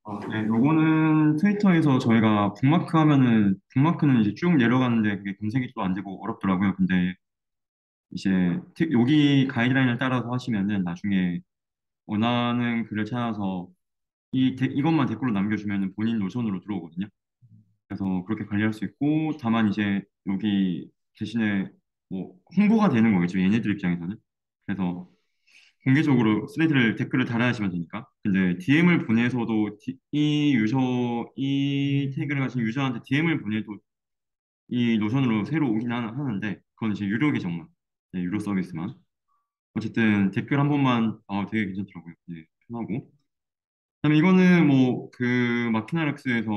어, 네, 요거는 트위터에서 저희가 북마크 하면은, 북마크는 이제 쭉 내려가는데 그게 검색이 또 안 되고 어렵더라고요. 근데 이제 여기 가이드라인을 따라서 하시면은 나중에 원하는 글을 찾아서 이것만 댓글로 남겨주면은 본인 노선으로 들어오거든요. 그래서 그렇게 관리할 수 있고, 다만 이제 여기 대신에 뭐 홍보가 되는 거겠죠. 얘네들 입장에서는. 그래서 공개적으로 스레드를 댓글을 달아야지만 되니까. 근데 DM을 보내서도 이 태그를 가진 유저한테 DM을 보내도 이 노션으로 새로 오긴 하는데 그건 이제 유료 계정만, 네, 유료 서비스만. 어쨌든 댓글 한 번만 되게 괜찮더라고요. 네, 편하고. 그다음에 이거는 뭐 그 마키나락스에서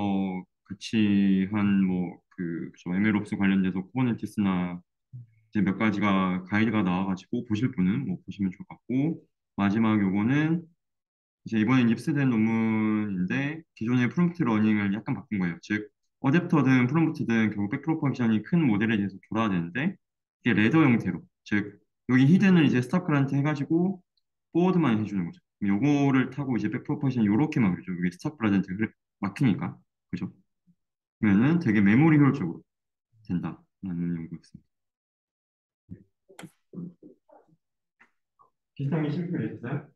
같이 한 뭐 그 MLOps 관련돼서 쿠버네티스나 이제 몇 가지가 가이드가 나와가지고 보실 분은 뭐 보시면 좋을 것 같고, 마지막 요거는 이제 이번엔 입수된 논문인데 기존의 프롬프트 러닝을 약간 바꾼 거예요. 즉 어댑터든 프롬프트든 결국 백프로퍼기션이 큰 모델에 대해서 돌아야 되는데 이게 레더 형태로. 즉 여기 히드는 이제 스탑 그란트 해가지고 포워드만 해주는 거죠. 그럼 요거를 타고 이제 백 프로포션 요렇게만 그리죠. 이게 스탑 그라디언트 막히니까 그죠? 그러면은 되게 메모리 효율적으로 된다라는 연구였습니다. 비슷하게 실패했어요?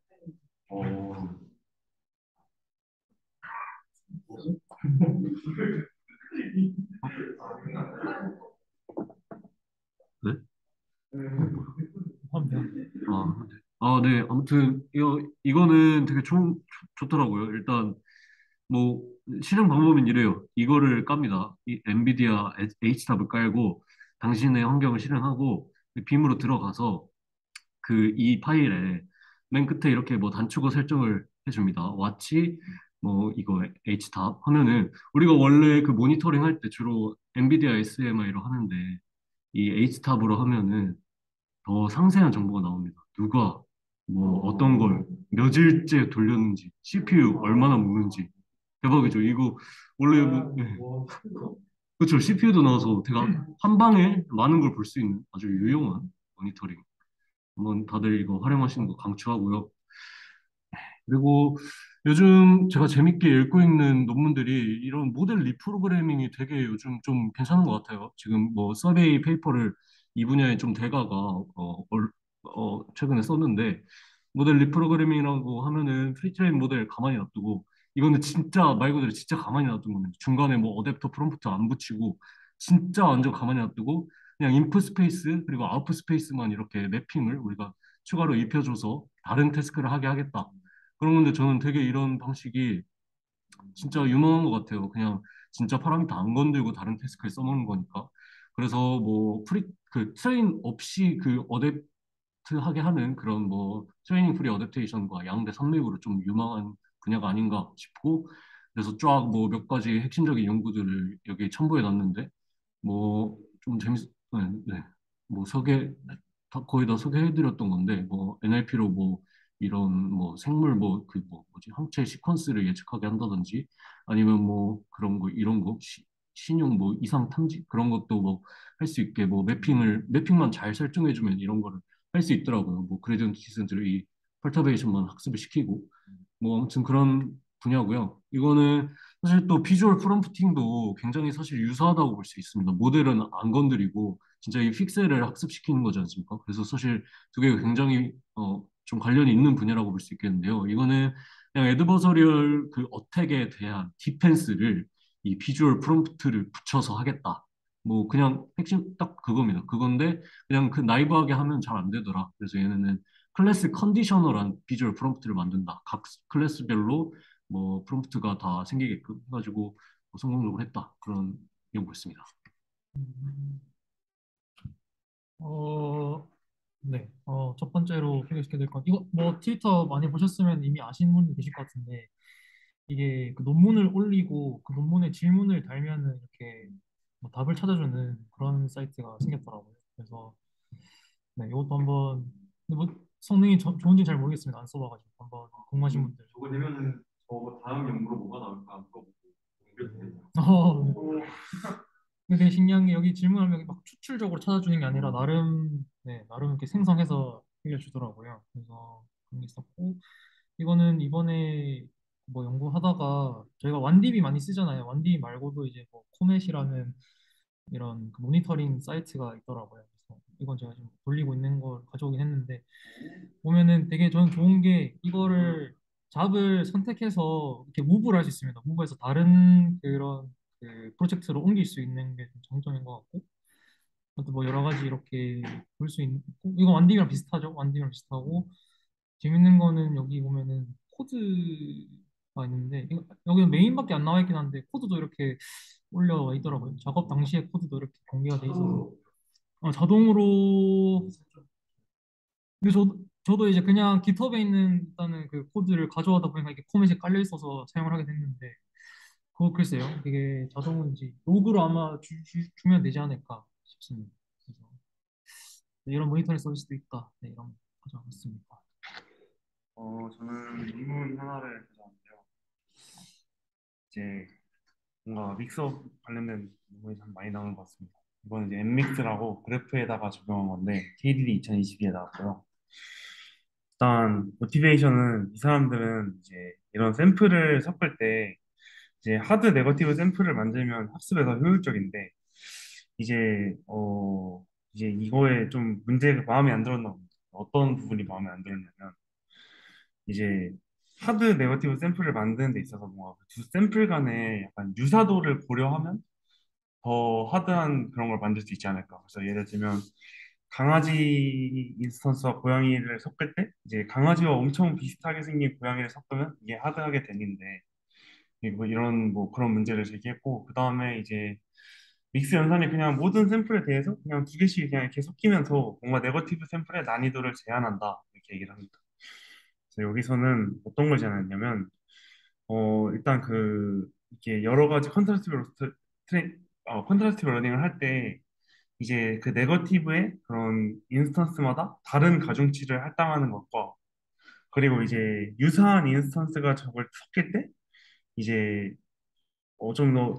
어, 네? 아, 네. 아, 네. 아무튼 이거는 되게 좋더라고요. 일단 뭐 실행 방법은 이래요. 이거를 깝니다. 이 엔비디아 H탑을 깔고 당신의 환경을 실행하고 빔으로 들어가서 그 이 파일에 맨 끝에 이렇게 뭐 단축어 설정을 해줍니다. 와치 뭐 이거 H탑 하면은 우리가 원래 그 모니터링 할 때 주로 엔비디아 SMI로 하는데 이 H탑으로 하면은 더 상세한 정보가 나옵니다. 누가 뭐 어떤 걸 며칠째 돌렸는지, CPU 얼마나 먹는지 대박이죠. 이거 원래 뭐 네. 그렇죠. CPU도 나와서 제가 한 방에 많은 걸 볼 수 있는 아주 유용한 모니터링. 한번 다들 이거 활용하시는 거 강추하고요. 그리고 요즘 제가 재밌게 읽고 있는 논문들이 이런 모델 리프로그래밍이 되게 요즘 좀 괜찮은 것 같아요. 지금 뭐 서베이 페이퍼를 이 분야의 좀 대가가 최근에 썼는데 모델 리프로그래밍이라고 하면은 프리트레인 모델 가만히 놔두고 이거는 진짜 말 그대로 진짜 가만히 놔둔 겁니다. 중간에 뭐 어댑터 프롬프트 안 붙이고 진짜 완전 가만히 놔두고 그냥 인풋 스페이스 그리고 아웃풋 스페이스만 이렇게 매핑을 우리가 추가로 입혀줘서 다른 태스크를 하게 하겠다. 그런 건데 저는 되게 이런 방식이 진짜 유망한 것 같아요. 그냥 진짜 파라미터 안 건들고 다른 태스크에 써먹는 거니까. 그래서 뭐 그 트레인 없이 그 어댑트하게 하는 그런 뭐 트레이닝 프리 어댑테이션과 양대 산맥으로 좀 유망한 분야가 아닌가 싶고 그래서 쫙 뭐 몇 가지 핵심적인 연구들을 여기 첨부해 놨는데 뭐 좀 네, 네. 뭐 거의 다 소개해드렸던 건데 뭐 NLP로 뭐 이런 뭐 생물 뭐 그 뭐 뭐지 항체 시퀀스를 예측하게 한다든지 아니면 뭐 그런 거 이런 거 신용 뭐 이상 탐지 그런 것도 뭐 할 수 있게 뭐 매핑만 잘 설정해주면 이런 거를 할 수 있더라고요. 뭐 그레디언트 디센트를 이 펄터베이션만 학습을 시키고 뭐 아무튼 그런 분야고요. 이거는 사실 또 비주얼 프롬프팅도 굉장히 사실 유사하다고 볼 수 있습니다. 모델은 안 건드리고 진짜 이 픽셀을 학습시키는 거지 않습니까? 그래서 사실 두 개가 굉장히 좀 관련이 있는 분야라고 볼 수 있겠는데요. 이거는 그냥 애드버서리얼 그 어택에 대한 디펜스를 이 비주얼 프롬프트를 붙여서 하겠다. 뭐 그냥 핵심 딱 그겁니다. 그건데 그냥 그 나이브하게 하면 잘 안 되더라. 그래서 얘네는 클래스 컨디셔널한 비주얼 프롬프트를 만든다. 각 클래스별로 뭐 프롬프트가 다 생기게끔 해가지고 뭐 성공적으로 했다. 그런 연구였습니다. 음, 어, 네. 첫 번째로 소개시켜 드릴 건, 이거 뭐 트위터 많이 보셨으면 이미 아시는 분도 계실 것 같은데, 이게 그 논문을 올리고 그 논문에 질문을 달면은 이렇게 뭐 답을 찾아주는 그런 사이트가 생겼더라고요. 그래서, 네, 이것도 한번, 근데 뭐 성능이 좋은지 잘 모르겠습니다. 안 써봐가지고. 한번 궁금하신 분들. 저거 되면은 저 다음 연구로 뭐가 나올까 물어보고 연결되겠네요. 네. 근데 되게 신기한 게 여기 질문하면 막 추출적으로 찾아주는 게 아니라 나름 네 나름 이렇게 생성해서 알려주더라고요. 그래서 그런 게 있었고 이거는 이번에 뭐 연구하다가 저희가 완디비 많이 쓰잖아요. 완디비 말고도 이제 뭐 코멧이라는 이런 그 모니터링 사이트가 있더라고요. 그래서 이건 제가 지금 돌리고 있는 걸 가져오긴 했는데 보면은 되게 저는 좋은 게 이거를 잡을 선택해서 이렇게 무브를 할 수 있습니다. 무브해서 다른 그런 그 프로젝트로 옮길 수 있는 게 좀 장점인 것 같고 또 뭐 여러 가지 이렇게 볼 수 있고 이거 완딩이랑 비슷하죠? 완딩이랑 비슷하고 재밌는 거는 여기 보면은 코드가 있는데 여기는 메인밖에 안 나와 있긴 한데 코드도 이렇게 올려와 있더라고요. 작업 당시에 코드도 이렇게 공개가 돼 있어서 자동으로 근데 저도 이제 그냥 깃허브에 있는 일단은 그 코드를 가져와다 보니까 이게 포맷이 깔려 있어서 사용을 하게 됐는데 그거 글쎄요 이게 자동인지 로그로 아마 주면 되지 않을까 싶습니다. 그래서 네, 이런 모니터링 서비스도 있다. 네, 이런 거 가져왔습니다. 저는 논문 하나를 가져왔는데요. 이제 뭔가 믹서 관련된 논문이 참 많이 나오는 것 같습니다. 이거는 이제 엠믹스라고 그래프에다가 적용한 건데 KDD 2022에 나왔고요. 일단 모티베이션은 이 사람들은 이제 이런 샘플을 섞을 때 이제 하드 네거티브 샘플을 만들면 학습에 더 효율적인데 이제 이제 이거에 좀 문제가 마음에 안 들었나 봅니다. 어떤 부분이 마음에 안 들었냐면 이제 하드 네거티브 샘플을 만드는 데 있어서 뭔가 두 샘플 간의 약간 유사도를 고려하면 더 하드한 그런 걸 만들 수 있지 않을까. 그래서 예를 들면 강아지 인스턴스와 고양이를 섞을 때 이제 강아지와 엄청 비슷하게 생긴 고양이를 섞으면 이게 하드하게 되는데 뭐 이런 뭐 그런 문제를 제기했고 그 다음에 이제 믹스 연산이 그냥 모든 샘플에 대해서 그냥 두 개씩 그냥 이렇게 섞이면서 뭔가 네거티브 샘플의 난이도를 제한한다 이렇게 얘기를 합니다. 그래서 여기서는 어떤 걸 제안했냐면 일단 그 이렇게 여러 가지 컨트라스티브 러닝을 할 때 이제 그 네거티브의 그런 인스턴스마다 다른 가중치를 할당하는 것과 그리고 이제 유사한 인스턴스가 저걸 섞일 때 이제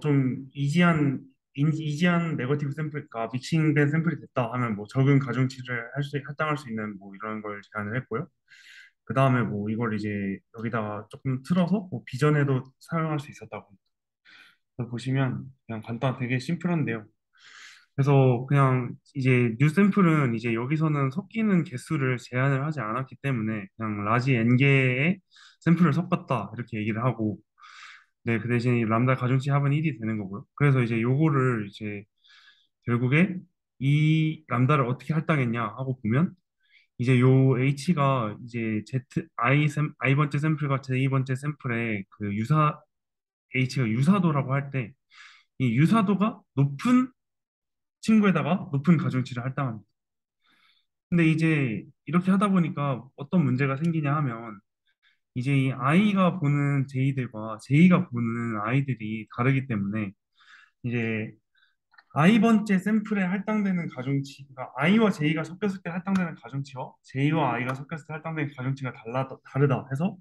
좀 이지한 네거티브 샘플과 믹싱된 샘플이 됐다 하면 뭐 적은 가중치를 할당할 수 있는 뭐 이런 걸 제안을 했고요. 그 다음에 뭐 이걸 이제 여기다가 조금 틀어서 뭐 비전에도 사용할 수 있었다고. 그래서 보시면 그냥 간단 되게 심플한데요. 그래서 그냥 이제 뉴 샘플은 이제 여기서는 섞이는 개수를 제한을 하지 않았기 때문에 그냥 라지 n개의 샘플을 섞었다 이렇게 얘기를 하고 네, 그 대신 이 람다 가중치 합은 1이 되는 거고요. 그래서 이제 요거를 이제 결국에 이 람다를 어떻게 할당했냐 하고 보면 이제 요 H가 이제 I 번째 샘플과 J 번째 샘플의 그 H가 유사도라고 할 때 이 유사도가 높은 친구에다가 높은 가중치를 할당합니다. 근데 이제 이렇게 하다 보니까 어떤 문제가 생기냐 하면 이제 이 I가 보는 J들과 J가 보는 I들이 다르기 때문에 이제 I 번째 샘플에 할당되는 가중치, 그러니까 I와 J가 섞였을 때 할당되는 가중치와 J와 I가 섞였을 때 할당되는 가중치가 다르다 해서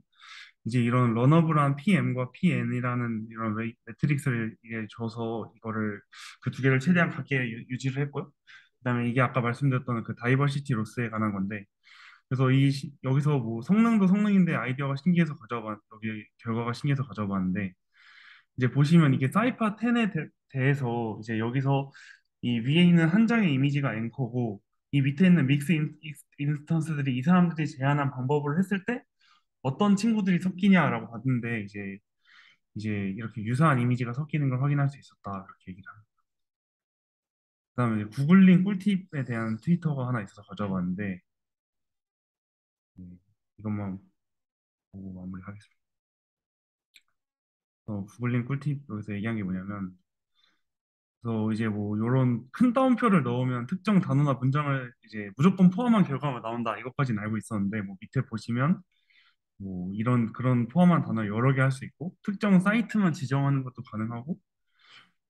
이제 이런 러너블한 PM과 PN이라는 이런 매트릭스를 이게 줘서 이거를 그 두 개를 최대한 같게 유지를 했고요. 그다음에 이게 아까 말씀드렸던 그 다이버시티 로스에 관한 건데 그래서 여기서 뭐 성능도 성능인데 아이디어가 신기해서 여기 결과가 신기해서 가져와 봤는데 이제 보시면 이게 사이파 10에 대해서 이제 여기서 이 위에 있는 한 장의 이미지가 앵커고 이 밑에 있는 인스턴스들이 이 사람들이 제안한 방법을 했을 때 어떤 친구들이 섞이냐라고 봤는데 이제 이렇게 유사한 이미지가 섞이는 걸 확인할 수 있었다 이렇게 얘기를 합니다. 그다음에 구글링 꿀팁에 대한 트위터가 하나 있어서 가져와 봤는데 이것만 보고 마무리하겠습니다. 구글링 꿀팁 여기서 얘기한 게 뭐냐면 그래서 이제 뭐 이런 큰 따옴표를 넣으면 특정 단어나 문장을 이제 무조건 포함한 결과가 나온다 이것까지는 알고 있었는데 뭐 밑에 보시면 뭐 이런 그런 포함한 단어 여러 개 할 수 있고 특정 사이트만 지정하는 것도 가능하고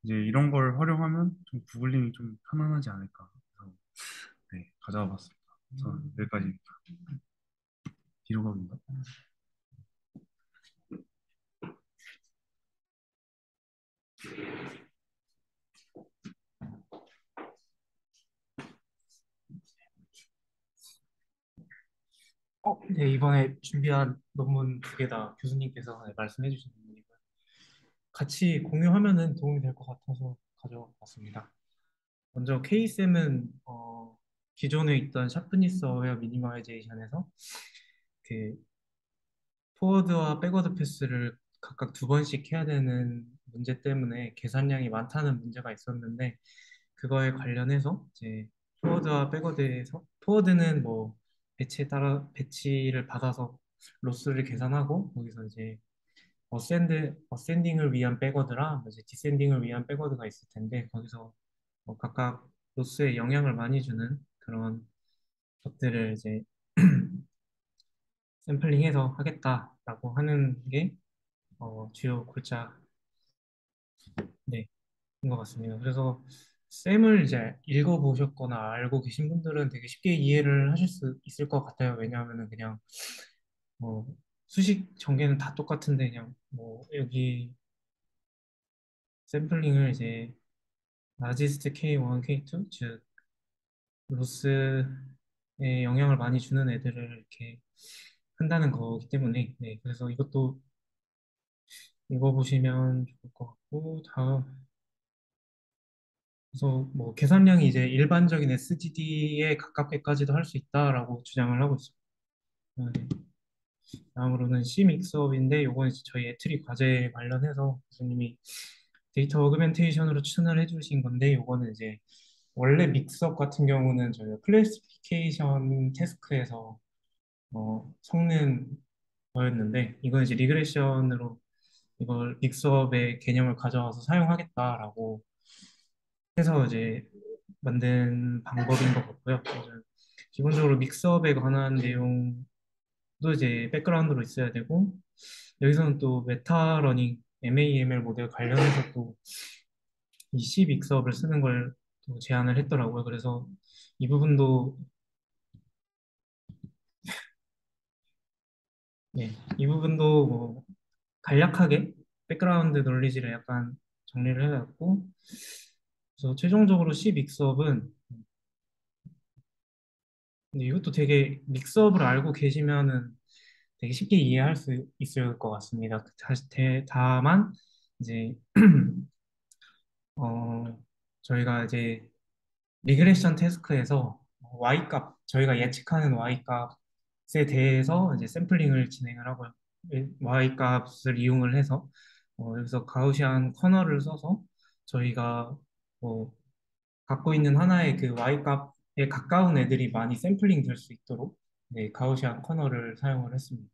이제 이런 걸 활용하면 좀 구글링이 좀 편안하지 않을까 그래서 네 가져와 봤습니다. 저는 여기까지 뒤로 가긴가? 네, 이번에 준비한 논문 두 개 다 교수님께서 말씀해 주신 부분이고요. 같이 공유하면은 도움이 될 것 같아서 가져왔습니다. 먼저 K쌤은 기존에 있던 샤프니스 어웨어 미니마이제이션에서 그 포워드와 백워드 패스를 각각 두 번씩 해야 되는 문제 때문에 계산량이 많다는 문제가 있었는데 그거에 관련해서 이제 포워드와 백워드에서 포워드는 뭐 배치에 따라 배치를 받아서 로스를 계산하고 거기서 이제 어센딩을 위한 백워드랑 이제 디센딩을 위한 백워드가 있을 텐데 거기서 뭐 각각 로스에 영향을 많이 주는 그런 것들을 이제 샘플링해서 하겠다라고 하는 게 주요 골자 네, 인것 같습니다. 그래서 쌤을 이제 읽어보셨거나 알고 계신 분들은 되게 쉽게 이해를 하실 수 있을 것 같아요. 왜냐하면은 그냥 뭐 수식 전개는 다 똑같은데 그냥 뭐 여기 샘플링을 이제 라지스트 K1, K2, 즉 로스에 영향을 많이 주는 애들을 이렇게 한다는 거기 때문에 네, 그래서 이것도 읽어보시면 좋을 것 같고 다음 그래서 뭐 계산량이 이제 일반적인 SGD에 가깝게까지도 할 수 있다라고 주장을 하고 있습니다. 네. 다음으로는 C 믹스업인데 요건 이제 저희 애트리 과제 관련해서 교수님이 데이터 어그멘테이션으로 추천을 해주신 건데 요거는 이제 원래 믹스업 같은 경우는 저희가 클래시피케이션 태스크에서 섞는 거였는데 이건 이제 리그레션으로 이걸 믹스업의 개념을 가져와서 사용하겠다라고 해서 이제 만든 방법인 것 같고요. 그래서 기본적으로 믹스업에 관한 내용도 이제 백그라운드로 있어야 되고 여기서는 또 메타 러닝, MAML 모델 관련해서 또 이 C 믹스업을 쓰는 걸 또 제안을 했더라고요. 그래서 이 부분도 네, 이 부분도 뭐 간략하게 백그라운드 논리지를 약간 정리를 해놨고 그래서 최종적으로 C 믹스업은 근데 이것도 되게 믹스업을 알고 계시면은 되게 쉽게 이해할 수 있을 것 같습니다. 다만 이제 어 저희가 이제 리그레션 태스크에서 y 값 저희가 예측하는 y 값에 대해서 이제 샘플링을 진행을 하고요. y 값을 이용을 해서 여기서 가우시안 커널을 써서 저희가 뭐 갖고 있는 하나의 그 y 값에 가까운 애들이 많이 샘플링 될 수 있도록 네, 가우시안 커널을 사용을 했습니다.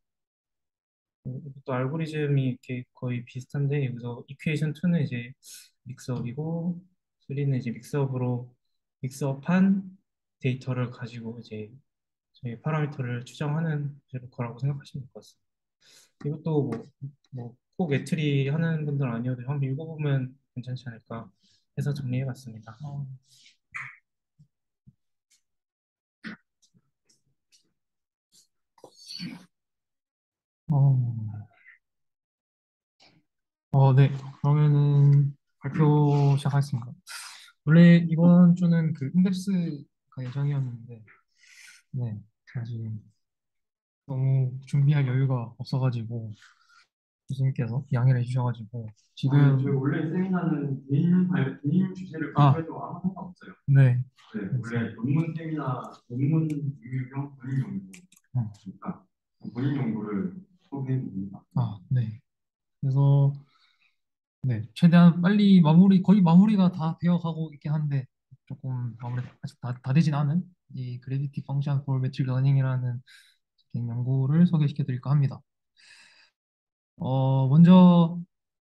또 알고리즘이 이렇게 거의 비슷한데 여기서 이퀘이션 2는 이제 믹스업이고 3는 이제 믹스업한 데이터를 가지고 이제 저희 파라미터를 추정하는 거라고 생각하시면 될 것 같습니다. 이것도 꼭 애트리 하는 분들 아니어도 한번 읽어보면 괜찮지 않을까 해서 정리해봤습니다. 어, 네. 그러면은 발표 시작하겠습니다. 원래 이번 주는 그 인덱스가 예정이었는데, 네. 사실 너무 준비할 여유가 없어가지고, 교수님께서 양해를 해주셔가지고, 지금, 저희 원래 세미나는 개인 주제를 아, 발표해도 아무 상관없어요. 네. 네, 원래 논문 세미나, 논문 유형 본인 어, 연구니까 본인 연구를 소개해 줍니다. 네. 그래서, 네. 최대한 빨리 거의 마무리가 다 되어 가고 있긴 한데, 조금 마무리 아직 다 되진 않은 이 그래비티 펑션 for 매트릭 러닝이라는 개인 연구를 소개시켜 드릴까 합니다. 먼저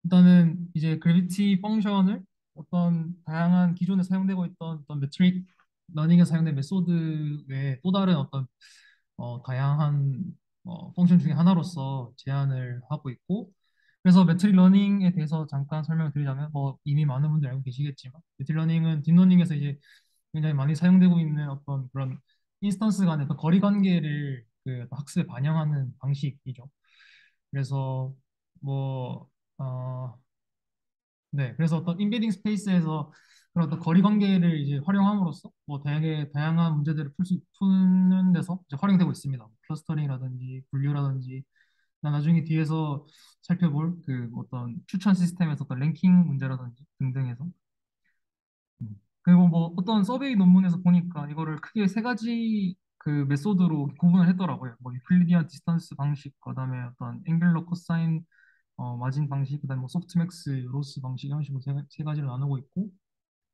일단은 이제 그래비티 펑션을 어떤 다양한 기존에 사용되고 있던 어떤 매트릭 러닝에 사용된 메소드 외에 또 다른 어떤 다양한 펑션 중에 하나로서 제안을 하고 있고 그래서 매트릭 러닝에 대해서 잠깐 설명을 드리자면 뭐 이미 많은 분들이 알고 계시겠지만 매트릭 러닝은 딥러닝에서 이제 굉장히 많이 사용되고 있는 어떤 그런 인스턴스 간의 어떤 거리 관계를 그 어떤 학습에 반영하는 방식이죠. 그래서 뭐 네, 그래서 어떤 인베딩 스페이스에서 그런 어떤 거리 관계를 이제 활용함으로써 뭐 다양한 문제들을 푸는 데서 이제 활용되고 있습니다. 뭐 클러스터링이라든지 분류라든지 나중에 뒤에서 살펴볼 그 어떤 추천 시스템에서 어떤 랭킹 문제라든지 등등에서 그리고 뭐 어떤 서베이 논문에서 보니까 이거를 크게 세 가지 그 메소드로 구분을 했더라고요. 뭐 유클리디안 디스턴스 방식, 그다음에 어떤 앵귤러 코사인 마진 방식, 그다음에 뭐 소프트맥스 로스 방식 이런 식으로 세 가지를 나누고 있고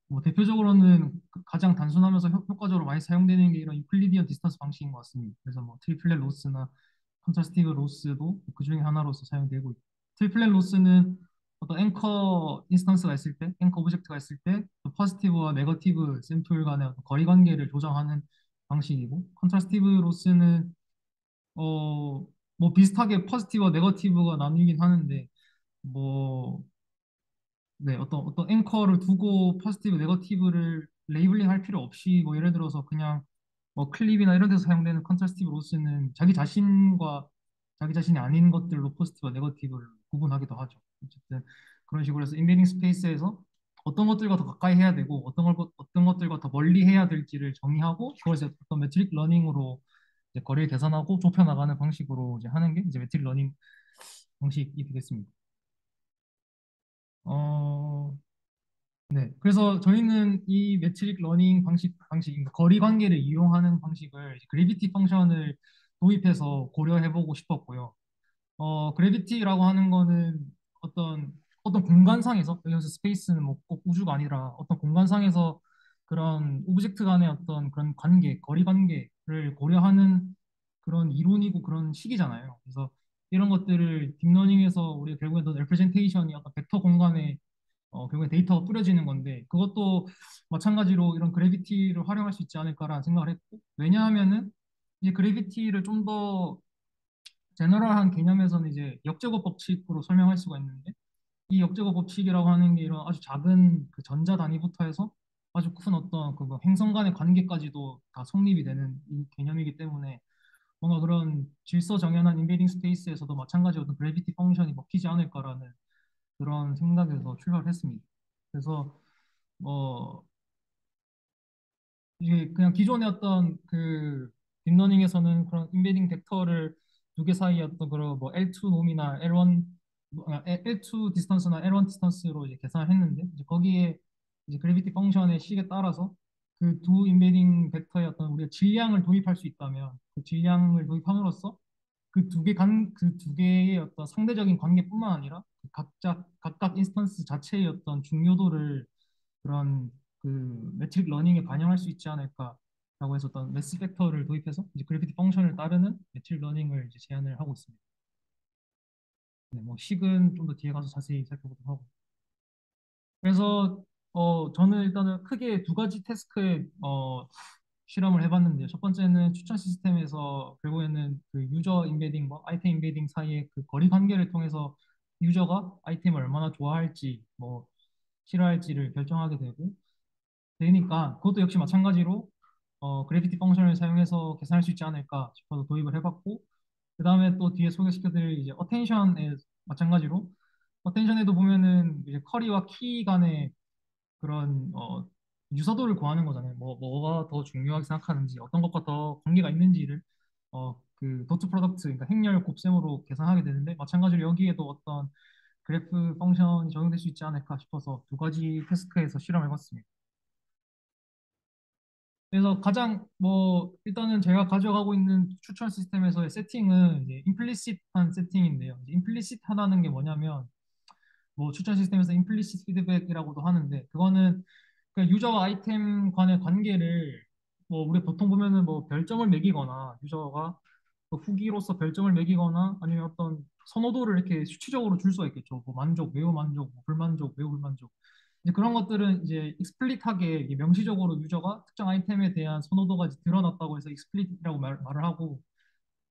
뭐 대표적으로는 가장 단순하면서 효과적으로 많이 사용되는 게 이런 유클리디언 디스턴스 방식인 것 같습니다. 그래서 뭐 트리플렛 로스나 컨트라스티브 로스도 그 중에 하나로서 사용되고 있고 트리플렛 로스는 어떤 앵커 인스턴스가 있을 때, 앵커 오브젝트가 있을 때 포지티브와 네거티브 샘플 간의 어떤 거리 관계를 조정하는 방식이고 컨트라스티브 로스는 뭐 비슷하게 포지티브와 네거티브가 나뉘긴 하는데 뭐 네, 어떤 앵커를 두고 포지티브, 네거티브를 레이블링 할 필요 없이 뭐 예를 들어서 그냥 뭐 클립이나 이런 데서 사용되는 컨트라스티브 로스는 자기 자신과 자기 자신이 아닌 것들로 포지티브와 네거티브를 구분하기도 하죠. 어쨌든 그런 식으로 해서 인베딩 스페이스에서 어떤 것들과 더 가까이 해야 되고 어떤 것들과 더 멀리 해야 될지를 정의하고 그걸 이제 어떤 매트릭 러닝으로 이제 거리를 계산하고 좁혀 나가는 방식으로 이제 하는 게 이제 매트릭 러닝 방식이 되겠습니다. 어, 네. 그래서 저희는 이 매트릭 러닝 방식, 그러니까 거리 관계를 이용하는 방식을 이제 그래비티 펑션을 도입해서 고려해보고 싶었고요. 그래비티라고 하는 거는 어떤 공간상에서 여기서 스페이스는 뭐 꼭 우주가 아니라 어떤 공간상에서 그런 오브젝트 간의 어떤 그런 관계, 거리 관계를 고려하는 그런 이론이고 그런 식이잖아요. 그래서 이런 것들을 딥러닝에서 우리가 결국에 어떤 레프레젠테이션이 어떤 벡터 공간에 결국에 데이터가 뿌려지는 건데 그것도 마찬가지로 이런 그래비티를 활용할 수 있지 않을까라는 생각을 했고 왜냐하면은 이제 그래비티를 좀더 제너럴한 개념에서는 이제 역제곱 법칙으로 설명할 수가 있는데 이 역제곱 법칙이라고 하는 게 이런 아주 작은 그 전자 단위부터 해서 아주 큰 어떤 그뭐 행성 간의 관계까지도 다 성립이 되는 이 개념이기 때문에 뭔가 그런 질서 정연한 인베딩 스페이스에서도 마찬가지로 어떤 그래비티 펑션이 먹히지 않을까라는 그런 생각에서 출발했습니다. 그래서 어 이게 그냥 기존의 어떤 그 딥러닝에서는 그런 인베딩 벡터를 두 개 사이의 어떤 그런 뭐 L2 놈이나 L1 L2 디스턴스나 L1 디스턴스로 이제 계산을 했는데 이제 거기에 이제 그래비티 펑션의 식에 따라서 그 두 인베딩 벡터의 어떤 우리가 질량을 도입할 수 있다면 그 질량을 도입함으로써 그 두 개의 어떤 상대적인 관계뿐만 아니라 각각 인스턴스 자체의 어떤 중요도를 그런 그 매트릭 러닝에 반영할 수 있지 않을까라고 해서 어떤 매스 팩터를 도입해서 이제 그래피티 펑션을 따르는 매트릭 러닝을 이제 제안을 하고 있습니다. 네, 뭐 식은 좀 더 뒤에 가서 자세히 살펴보도록 하고. 그래서 저는 일단은 크게 두 가지 태스크에 실험을 해봤는데요. 첫 번째는 추천 시스템에서 결국에는 그 유저 인베딩과 아이템 인베딩 사이의 그 거리 관계를 통해서 유저가 아이템을 얼마나 좋아할지 뭐 싫어할지를 결정하게 되니까 그것도 역시 마찬가지로 그래비티 펑션을 사용해서 계산할 수 있지 않을까 싶어서 도입을 해봤고 그 다음에 또 뒤에 소개시켜드릴 이제 어텐션에 마찬가지로 어텐션에도 보면은 이제 커리와 키 간의 그런 유사도를 구하는 거잖아요. 뭐가 더 중요하게 생각하는지 어떤 것과 더 관계가 있는지를 그 도트 프로덕트 그러니까 행렬 곱셈으로 계산하게 되는데 마찬가지로 여기에도 어떤 그래프 펑션이 적용될 수 있지 않을까 싶어서 두 가지 태스크에서 실험해봤습니다. 그래서 가장 뭐 일단은 제가 가져가고 있는 추천 시스템에서의 세팅은 이제 임플리시트한 세팅인데요. 이제 임플리시트하다는 게 뭐냐면 뭐 추천 시스템에서 임플리시트 피드백이라고도 하는데 그거는 그 유저와 아이템 간의 관계를 뭐 우리 보통 보면은 뭐 별점을 매기거나 유저가 뭐 후기로서 별점을 매기거나 아니면 어떤 선호도를 이렇게 수치적으로 줄 수가 있겠죠. 뭐 만족, 매우 만족, 뭐 불만족, 매우 불만족. 이제 그런 것들은 이제 익스플릿하게 이게 명시적으로 유저가 특정 아이템에 대한 선호도가 이제 드러났다고 해서 익스플릿이라고 말을 하고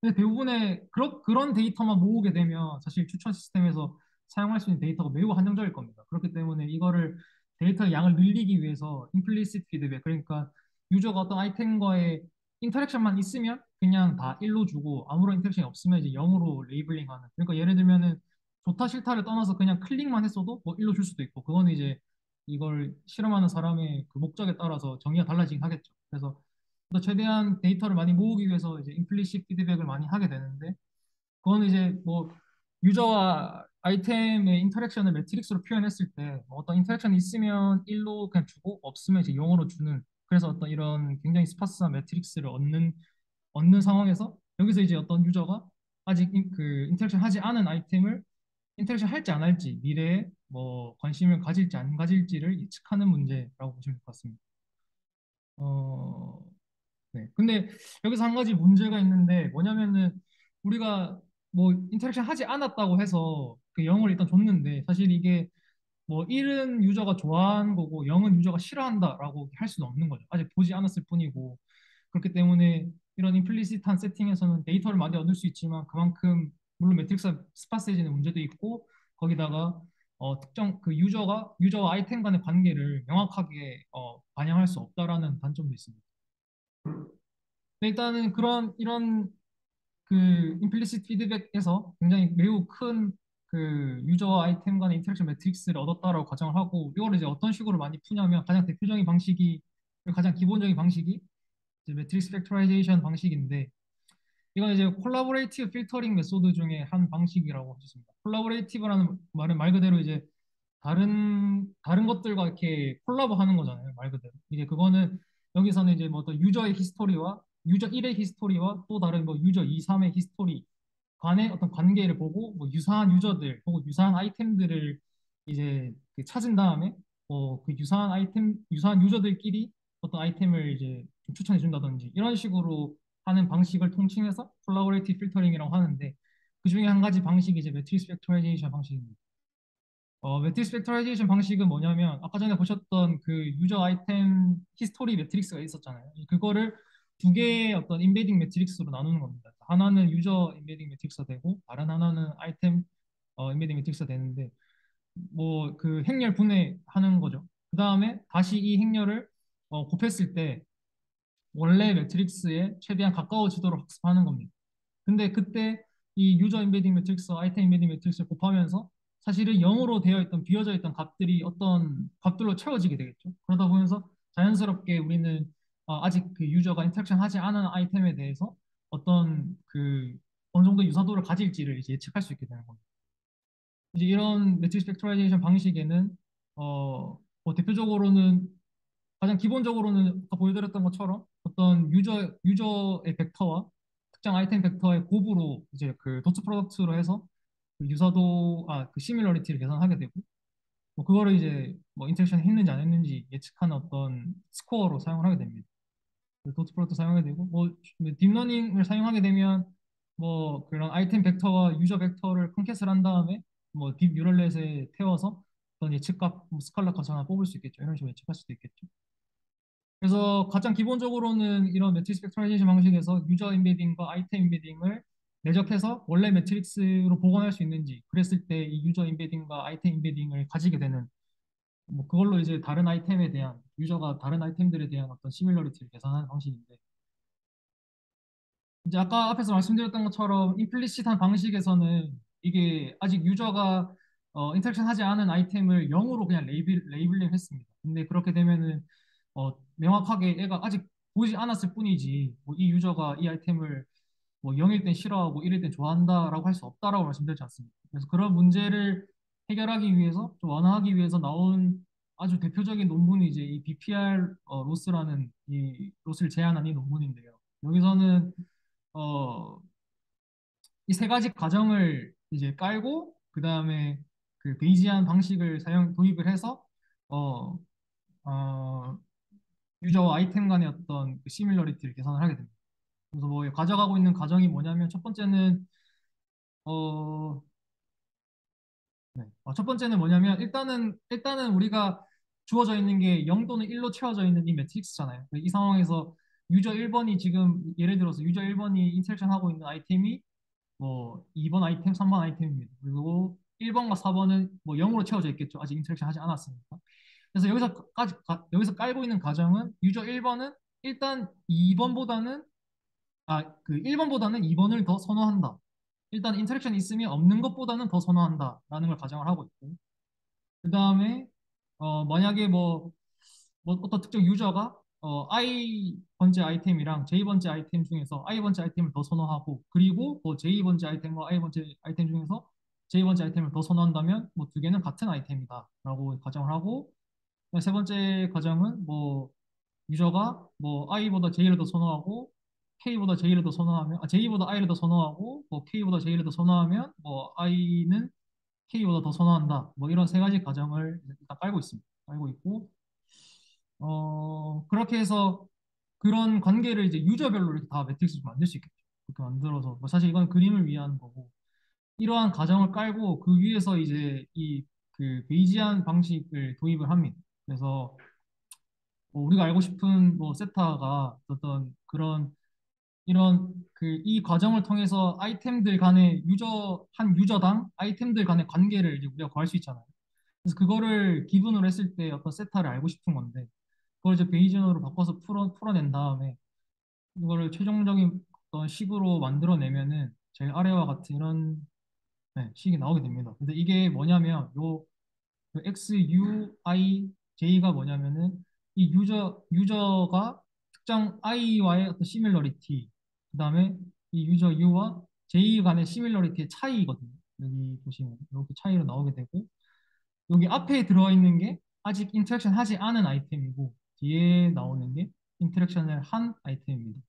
근데 대부분의 그런 데이터만 모으게 되면 사실 추천 시스템에서 사용할 수 있는 데이터가 매우 한정적일 겁니다. 그렇기 때문에 이거를 데이터의 양을 늘리기 위해서 임플리시트 피드백 그러니까 유저가 어떤 아이템과의 인터랙션만 있으면 그냥 다 1로 주고 아무런 인터랙션이 없으면 이제 0으로 레이블링하는 그러니까 예를 들면은 좋다 싫다를 떠나서 그냥 클릭만 했어도 뭐 1로 줄 수도 있고 그거는 이제 이걸 실험하는 사람의 그 목적에 따라서 정의가 달라지긴 하겠죠. 그래서 또 최대한 데이터를 많이 모으기 위해서 이제 임플리시트 피드백을 많이 하게 되는데 그거는 이제 뭐 유저와 아이템의 인터랙션을 매트릭스로 표현했을 때뭐 어떤 인터랙션이 있으면 1로 그냥 주고 없으면 이제 0으로 주는 그래서 어떤 이런 굉장히 스파스한 매트릭스를 얻는 상황에서 여기서 이제 어떤 유저가 아직 그 인터랙션 하지 않은 아이템을 인터랙션 할지 안 할지 미래에 뭐 관심을 가질지 안 가질지를 예측하는 문제라고 보시면 될 것 같습니다. 어, 네. 근데 여기서 한 가지 문제가 있는데 뭐냐면은 우리가 뭐 인터랙션 하지 않았다고 해서 그 0을 일단 줬는데 사실 이게 뭐 1은 유저가 좋아하는 거고 0은 유저가 싫어한다라고 할 수는 없는 거죠. 아직 보지 않았을 뿐이고 그렇기 때문에 이런 임플리시트한 세팅에서는 데이터를 많이 얻을 수 있지만 그만큼 물론 매트릭스가 스파스해지는 문제도 있고 거기다가 특정 그 유저와 아이템 간의 관계를 명확하게 반영할 수 없다라는 단점도 있습니다. 일단은 이런 그 임플리시트 피드백에서 굉장히 매우 큰 그 유저 아이템 간의 인터랙션 매트릭스를 얻었다라고 가정을 하고 이걸 이제 어떤 식으로 많이 푸냐면 가장 대표적인 방식이 가장 기본적인 방식이 이제 매트릭스 팩토라이제이션 방식인데 이건 이제 콜라보레이티브 필터링 메소드 중에 한 방식이라고 할 수 있습니다. 콜라보레이티브라는 말은 말 그대로 이제 다른 것들과 이렇게 콜라보하는 거잖아요. 말 그대로. 이제 그거는 여기서는 이제 뭐 어떤 유저의 히스토리와 유저 1의 히스토리와 또 다른 뭐 유저 2, 3의 히스토리 간의 어떤 관계를 보고 뭐 유사한 유저들 혹은 유사한 아이템들을 이제 그 찾은 다음에 그 유사한 유저들끼리 어떤 아이템을 이제 좀 추천해 준다든지 이런 식으로 하는 방식을 통칭해서 콜라보레이티브 필터링이라고 하는데 그 중에 한 가지 방식이 이제 매트릭스 팩토라이제이션 방식입니다. 매트릭스 팩토라이제이션 방식은 뭐냐면 아까 전에 보셨던 그 유저 아이템 히스토리 매트릭스가 있었잖아요. 그거를 두 개의 어떤 인베딩 매트릭스로 나누는 겁니다. 하나는 유저 인베딩 매트릭스가 되고 다른 하나는 아이템 인베딩 매트릭스가 되는데 뭐 그 행렬 분해하는 거죠. 그 다음에 다시 이 행렬을 곱했을 때 원래 매트릭스에 최대한 가까워지도록 학습하는 겁니다. 근데 그때 이 유저 인베딩 매트릭스, 아이템 인베딩 매트릭스를 곱하면서 사실은 0으로 되어 있던 비어져 있던 값들이 어떤 값들로 채워지게 되겠죠. 그러다 보면서 자연스럽게 우리는 아직 그 유저가 인터랙션 하지 않은 아이템에 대해서 어떤 그 어느 정도 유사도를 가질지를 이제 예측할 수 있게 되는 겁니다. 이제 이런 매트릭스 팩토라이제이션 방식에는 뭐 대표적으로는 가장 기본적으로는 아까 보여드렸던 것처럼 어떤 유저의 벡터와 특정 아이템 벡터의 곱으로 이제 그 도트 프로덕트로 해서 그 유사도 그 시밀러리티를 계산하게 되고 뭐 그거를 이제 뭐 인터랙션 했는지 안 했는지 예측하는 어떤 스코어로 사용을 하게 됩니다. 도트 프로덕트 사용하게 되고 뭐 딥러닝을 사용하게 되면 뭐 그런 아이템 벡터와 유저 벡터를 컨캐스를 한 다음에 뭐 딥 뉴럴넷에 태워서 어떤 예측값, 뭐 스칼라 값 하나 뽑을 수 있겠죠. 이런 식으로 예측할 수도 있겠죠. 그래서 가장 기본적으로는 이런 매트릭스 팩토라이제이션 방식에서 유저 인베딩과 아이템 인베딩을 내적해서 원래 매트릭스로 복원할 수 있는지 그랬을 때 이 유저 인베딩과 아이템 인베딩을 가지게 되는 뭐 그걸로 이제 다른 아이템에 대한 유저가 다른 아이템들에 대한 어떤 시밀러리티를 계산하는 방식인데 이제 아까 앞에서 말씀드렸던 것처럼 임플리시트한 방식에서는 이게 아직 유저가 인터랙션 하지 않은 아이템을 0으로 그냥 레이블링 했습니다. 근데 그렇게 되면은 명확하게 얘가 아직 보이지 않았을 뿐이지 뭐 이 유저가 이 아이템을 뭐 0일 땐 싫어하고 1일 땐 좋아한다라고 할 수 없다라고 말씀드리지 않습니다. 그래서 그런 문제를 해결하기 위해서 좀 완화하기 위해서 나온 아주 대표적인 논문이 이제 이 BPR 로스라는 이 로스를 제안한 이 논문인데요. 여기서는 어, 이 세 가지 과정을 이제 깔고 그 다음에 그 베이지안 방식을 도입을 해서 어, 어, 유저와 아이템 간의 어떤 그 시밀러리티를 계산을 하게 됩니다. 그래서 뭐 가져가고 있는 과정이 뭐냐면 첫 번째는 어, 네. 첫 번째는 뭐냐면 일단은 우리가 주어져 있는 게 0 또는 1로 채워져 있는 이 매트릭스잖아요. 이 상황에서 유저 1번이 지금 예를 들어서 유저 1번이 인터랙션 하고 있는 아이템이 뭐 2번 아이템, 3번 아이템입니다. 그리고 1번과 4번은 뭐 0으로 채워져 있겠죠. 아직 인터랙션 하지 않았으니까. 그래서 여기서 깔고 있는 가정은 유저 1번은 일단 2번보다는 그 1번보다는 2번을 더 선호한다. 일단 인터랙션이 있으면 없는 것보다는 더 선호한다라는 걸 가정을 하고 있고 그 다음에 만약에 뭐 어떤 특정 유저가 I 번째 아이템이랑 J 번째 아이템 중에서 I 번째 아이템을 더 선호하고 그리고 뭐 J 번째 아이템과 I 번째 아이템 중에서 J 번째 아이템을 더 선호한다면 뭐 두 개는 같은 아이템이다라고 가정을 하고 세 번째 가정은 뭐 유저가 뭐 I보다 J를 더 선호하고 K보다 J를 더 선호하면 J보다 I를 더 선호하고 뭐 K보다 J를 더 선호하면 뭐 I는 K보다 더 선호한다. 뭐 이런 세 가지 가정을 일단 깔고 있습니다. 깔고 있고 그렇게 해서 그런 관계를 이제 유저별로 이렇게 다 매트릭스를 만들 수 있겠죠. 그렇게 만들어서 뭐 사실 이건 그림을 위한 거고 이러한 가정을 깔고 그 위에서 이제 이 그 베이지안 방식을 도입을 합니다. 그래서 뭐 우리가 알고 싶은 뭐 세타가 어떤 그런 이런 그 이 과정을 통해서 아이템들 간의 한 유저당 아이템들 간의 관계를 이제 우리가 구할 수 있잖아요. 그래서 그거를 기분으로 했을 때 어떤 세타를 알고 싶은 건데 그걸 이제 베이지언으로 바꿔서 풀어낸 다음에 이거를 최종적인 어떤 식으로 만들어내면은 제일 아래와 같은 이런 네, 식이 나오게 됩니다. 근데 이게 뭐냐면 그 XUIJ가 뭐냐면은 이 유저가 특정 I와의 어떤 시밀러리티, 그다음에 이 유저 U와 J 간의 시밀러리티의 차이거든요. 여기 보시면 이렇게 차이로 나오게 되고, 여기 앞에 들어있는 게 아직 인터랙션 하지 않은 아이템이고 뒤에 나오는 게 인터랙션을 한 아이템입니다.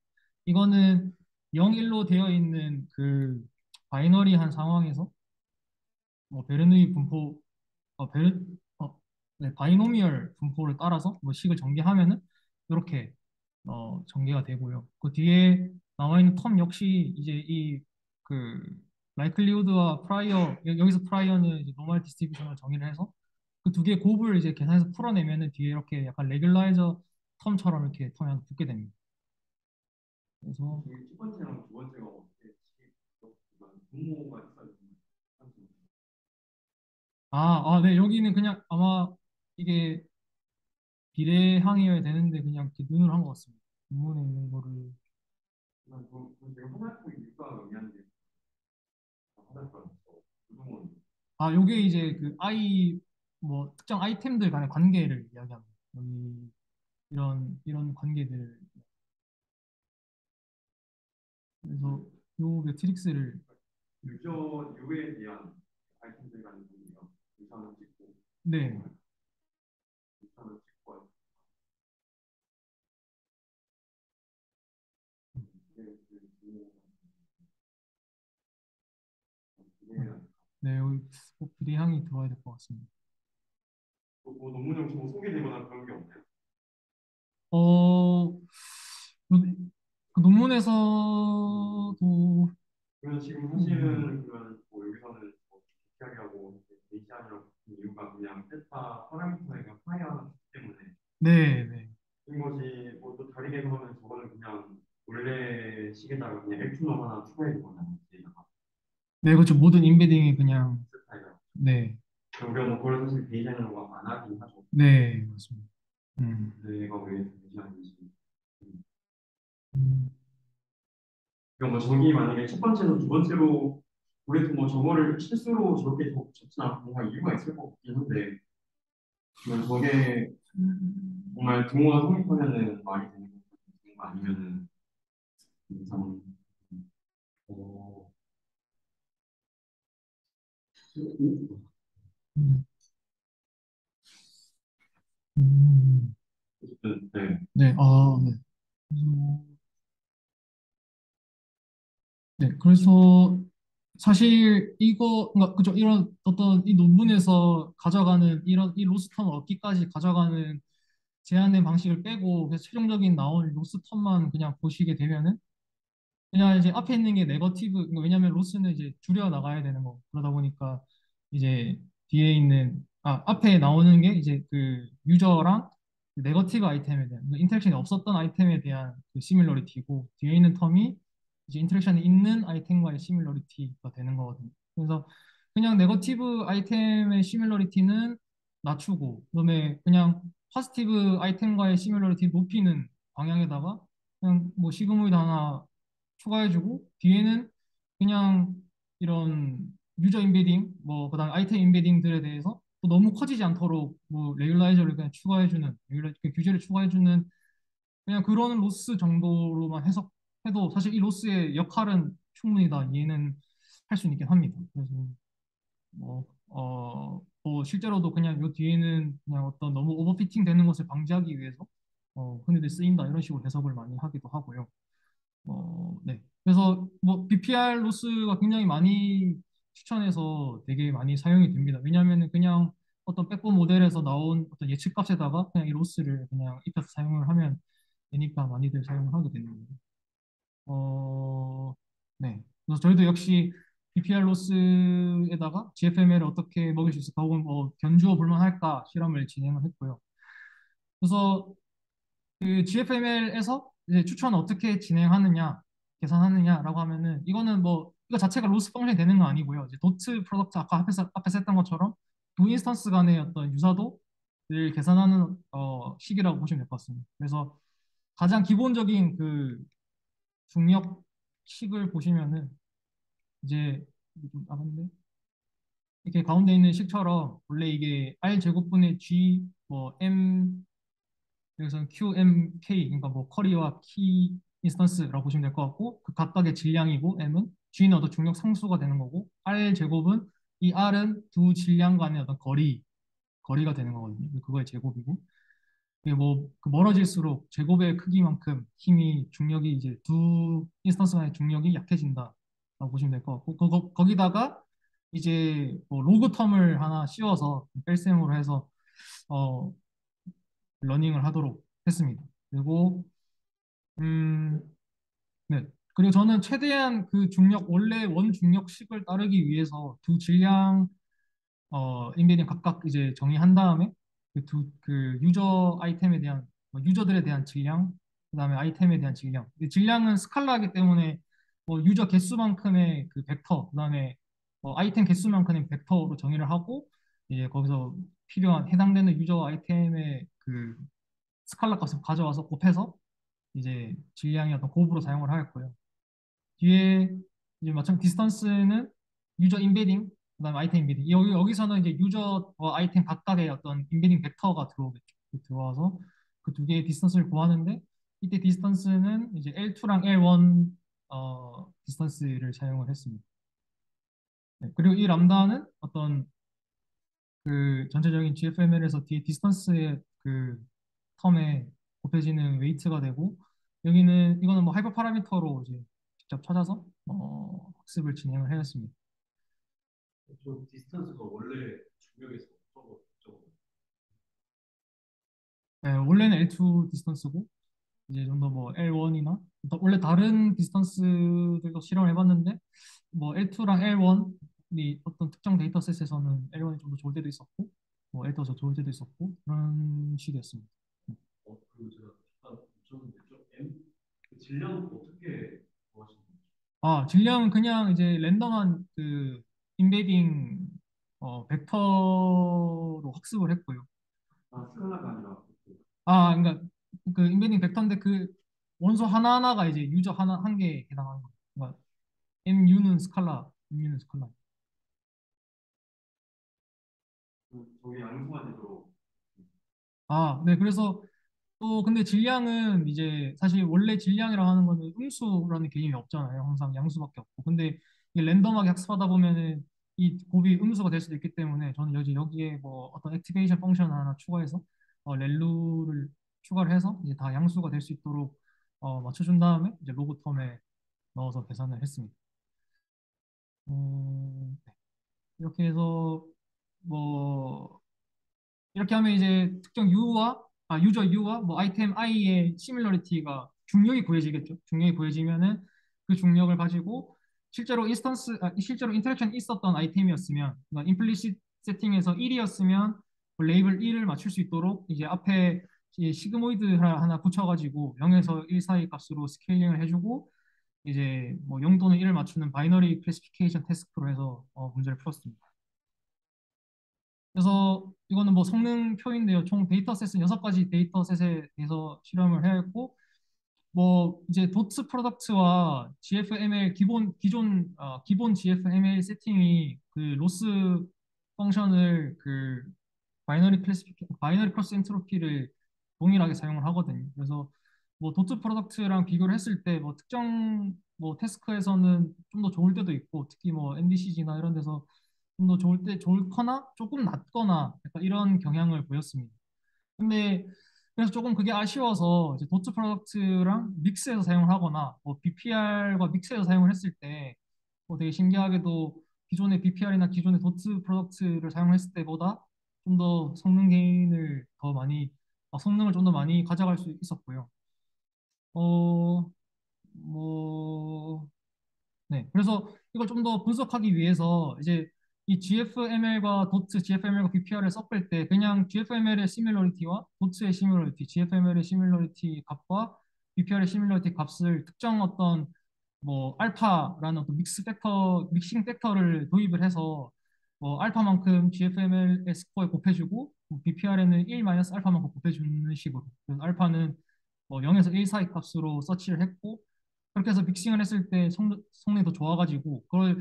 이거는 0, 1로 되어 있는 그 바이너리한 상황에서 뭐 베르누이 분포, 어, 베르, 네, 바이노미얼 분포를 따라서 뭐 식을 전개하면은 이렇게 전개가 되고요. 그 뒤에 나와 있는 텀 역시 이제 이 그 라이클리우드와 프라이어, 여기서 프라이어는 이제 노멀 디스트리뷰션을 정의를 해서 그 두 개의 곱을 이제 계산해서 풀어내면은 뒤에 이렇게 약간 레귤라이저 텀처럼 이렇게 텀이 하나 붙게 됩니다. 그래서 저희 첫 번째랑 두 번째가 어떻게 분모가 있어요? 네, 여기는 그냥 아마 이게 비례항이어야 되는데 그냥 이렇게 눈으로 한 것 같습니다. 문문에 있는 거를. 지금 화살표의 밀가가 의미하는 게 화살표라서 부동원. 요게 이제 그 뭐 특정 아이템들 간의 관계를 이야기합니다. 여기 이런 관계들. 그래서 요 매트릭스를. 유저 U에 대한 아이템들 간의 관계가 유선을 찍고 네, 유선을 찍고 네, 여기 꼭 비례항이 들어야 될 것 같습니다. 뭐 논문에 혹시 뭐 소개되거나 그런 게 없나요? 어, 그 논문에서도. 그러면 지금 사실은 그러면 뭐 여기서는 뭐 기하게 하고 베이시안이라고 붙은 이유가 그냥 세타 파라미터가 파이하기 때문에 네, 네. 이것이 뭐 또 다르게 그러면 저거는 그냥 원래 식에다가 그냥 액투넘 하나 추가해 주거나 여기다가 네, 그렇죠. 모든 인베딩이 그냥. 세타가 네, 우리가 뭐 그걸 사실 베이시안이라고 안 하긴 하죠. 네, 맞습니다. 내가 왜 베이시안인지. 음, 그러니까 뭐 저기 만약에 첫 번째로 두 번째로 우리도 뭐 저거를 실수로 저렇게 적진 않고 뭔가 이유가 있을 것 같긴 한데 그러면 저게 정말 등호가 성립하면은 말이 되는 거 아니면은 이상 어, 음, 음. 어쨌든 네. 네, 네. 그래서 네, 그래서 사실 그러니까 그죠, 이런 어떤 이 논문에서 가져가는 이런 이 로스텀을 얻기까지 가져가는 제한된 방식을 빼고 그래서 최종적인 나온 로스텀만 그냥 보시게 되면은 그냥 이제 앞에 있는 게 네거티브. 그러니까 왜냐하면 로스는 이제 줄여 나가야 되는 거, 그러다 보니까 이제 뒤에 있는 앞에 나오는 게 이제 그 유저랑 그 네거티브 아이템에 대한, 그러니까 인터랙션이 없었던 아이템에 대한 그 시밀러리티고, 뒤에 있는 텀이 이제 인터랙션이 있는 아이템과의 시밀러리티가 되는 거거든요. 그래서 그냥 네거티브 아이템의 시밀러리티는 낮추고, 그다음에 그냥 포지티브 아이템과의 시밀러리티 높이는 방향에다가 그냥 뭐 시그모이드 하나 추가해주고, 뒤에는 그냥 이런 유저 인베딩, 뭐 그다음 아이템 인베딩들에 대해서 또 너무 커지지 않도록 뭐 레귤라이저를 그냥 추가해주는, 그 규제를 추가해주는 그냥 그런 로스 정도로만 해석해도 사실 이 로스의 역할은 충분히 다 이해는 할 수 있긴 합니다. 그래서 뭐 실제로도 그냥 요 뒤에는 그냥 어떤 너무 오버피팅 되는 것을 방지하기 위해서 흔히들 쓰인다 이런 식으로 해석을 많이 하기도 하고요. 네. 그래서 뭐 BPR 로스가 굉장히 많이 추천해서 되게 많이 사용이 됩니다. 왜냐하면 그냥 어떤 백본 모델에서 나온 어떤 예측값에다가 그냥 이 로스를 그냥 입혀서 사용을 하면 되니까 많이들 사용을 하게 되는 거예요. 네. 그래서 저희도 역시 BPR 로스에다가 GFML을 어떻게 먹일 수 있을까 혹은 뭐 견주어 볼만할까 실험을 진행을 했고요. 그래서 그 GFML에서 이제 추천 어떻게 진행하느냐, 계산하느냐라고 하면은 이거는 뭐 이거 자체가 로스 펑션이 되는 건 아니고요. 이제 도트 프로덕트 아까 앞에서 했던 것처럼 두 인스턴스 간의 어떤 유사도를 계산하는 식이라고 보시면 될 것 같습니다. 그래서 가장 기본적인 그 중력식을 보시면은 이제 좀 나갔네. 이렇게 가운데 있는 식처럼 원래 이게 R 제곱분의 G 뭐 M 여기서는 QMK 그러니까 뭐 커리와 키 인스턴스라고 보시면 될 것 같고 그 각각의 질량이고 M은 G는 어떤 중력 상수가 되는 거고 R 제곱은 이 R은 두 질량 간의 어떤 거리가 되는 거거든요. 그거의 제곱이고 이게 뭐그 멀어질수록 제곱의 크기만큼 힘이 중력이 이제 두 인스턴스 간의 중력이 약해진다라고 보시면 될 것 같고 거기다가 이제 뭐 로그 텀을 하나 씌워서 뺄셈으로 해서 어 러닝을 하도록 했습니다. 그리고 음, 네. 그리고 저는 최대한 그 중력 원래 원 중력식을 따르기 위해서 두 질량 인베딩 각각 이제 정의한 다음에 그 유저 아이템에 대한 뭐 유저들에 대한 질량 그다음에 아이템에 대한 질량 질량은 스칼라이기 때문에 뭐 유저 개수만큼의 그 벡터 그다음에 아이템 개수만큼의 벡터로 정의를 하고 이제 거기서 필요한 해당되는 유저 아이템의 그 스칼라 값을 가져와서 곱해서 이제 질량이 어떤 곱으로 사용을 하였고요. 뒤에 이제 마찬가지 디스턴스는 유저 인베딩, 그다음에 아이템 인베딩. 여기서는 이제 유저와 아이템 각각의 어떤 인베딩 벡터가 들어오겠죠. 들어와서 그 두 개의 디스턴스를 구하는데 이때 디스턴스는 이제 L2랑 L1 디스턴스를 사용을 했습니다. 네, 그리고 이 람다는 어떤 그 전체적인 GFML에서 뒤에 디스턴스의 그 텀에 곱해지는 웨이트가 되고 여기는 이거는 뭐 하이퍼 파라미터로 이제 직접 찾아서 학습을 진행을 해왔습니다. 저 디스턴스가 원래 중력에서 어떤 거 네, 원래는 L2 디스턴스고 이제 좀 더 뭐 L1이나 원래 다른 디스턴스들도 실험을 해봤는데 뭐 L2랑 L1이 어떤 특정 데이터셋에서는 L1이 좀 더 좋을 때도 있었고 뭐 L2가 더 좋을 때도 있었고 그런 식이었습니다. 그리고 제가 잠깐 여쭤봤는데 좀 그 질량 어떻게 구하시는 거죠? 아, 질량은 그냥 이제 랜덤한 그 인베딩 벡터로 학습을 했고요. 아, 스칼라가 아니라 아, 그러니까 그 인베딩 벡터인데 그 원소 하나하나가 이제 유저 하나 한 개에 해당하는 거예요. 그러니까 MU는 스칼라, MU는 스칼라. 저게 양수가 되도록 아, 네. 그래서 또 근데 질량은 이제 사실 원래 질량이라고 하는 거는 음수라는 개념이 없잖아요. 항상 양수밖에 없고. 근데 이게 랜덤하게 학습하다 보면은 이 곱이 음수가 될 수도 있기 때문에 저는 여기에 뭐 어떤 액티베이션 펑션 하나 추가해서 렐루를 추가를 해서 이제 다 양수가 될 수 있도록 맞춰준 다음에 이제 로그 텀에 넣어서 계산을 했습니다. 네. 이렇게 해서 뭐 이렇게 하면 이제 특정 유저 U와 뭐 아이템 I의 시밀러리티가 중력이 구해지겠죠. 중력이 구해지면은 그 중력을 가지고 실제로 인터랙션이 있었던 아이템이었으면, 그러니까 임플리시트 세팅에서 1이었으면 그 레이블 1을 맞출 수 있도록 이제 앞에 이제 시그모이드 하나 붙여가지고 0에서 1 사이 값으로 스케일링을 해주고 이제 뭐 0 또는 1을 맞추는 바이너리 클래시피케이션 테스트로 해서 문제를 풀었습니다. 그래서 이거는 뭐 성능 표인데요. 총 데이터셋은 6가지 데이터셋에 대해서 실험을 해야 했고, 뭐 이제 도트 프로덕트와 GFML 기본 GFML 세팅이 그 로스 펑션을 그 바이너리 크로스 엔트로피를 동일하게 사용을 하거든요. 그래서 뭐 도트 프로덕트랑 비교를 했을 때 뭐 특정 뭐 태스크에서는 좀 더 좋을 때도 있고 특히 뭐 MDCG나 이런 데서 좀 더 좋거나 조금 낮거나 약간 이런 경향을 보였습니다. 근데 그래서 조금 그게 아쉬워서 이제 도트 프로덕트랑 믹스해서 사용을 하거나 뭐 BPR과 믹스해서 사용을 했을 때 뭐 되게 신기하게도 기존의 BPR이나 기존의 도트 프로덕트를 사용했을 때보다 좀 더 성능 게인을 더 많이 성능을 좀 더 많이 가져갈 수 있었고요. 어, 뭐 네. 그래서 이걸 좀 더 분석하기 위해서 이제 이 GFML과 도트, GFML과 BPR을 섞을 때 그냥 GFML의 시밀러리티와 도트의 시밀러리티, GFML의 시밀러리티 값과 BPR의 시밀러리티 값을 특정 어떤 뭐 알파라는 어떤 믹싱 팩터를 도입을 해서 뭐 알파만큼 GFML의 스코어에 곱해주고 BPR에는 1 마이너스 알파만큼 곱해주는 식으로. 그래서 알파는 뭐 0에서 1 사이 값으로 서치를 했고 그렇게 해서 믹싱을 했을 때 성능이 더 좋아가지고 그걸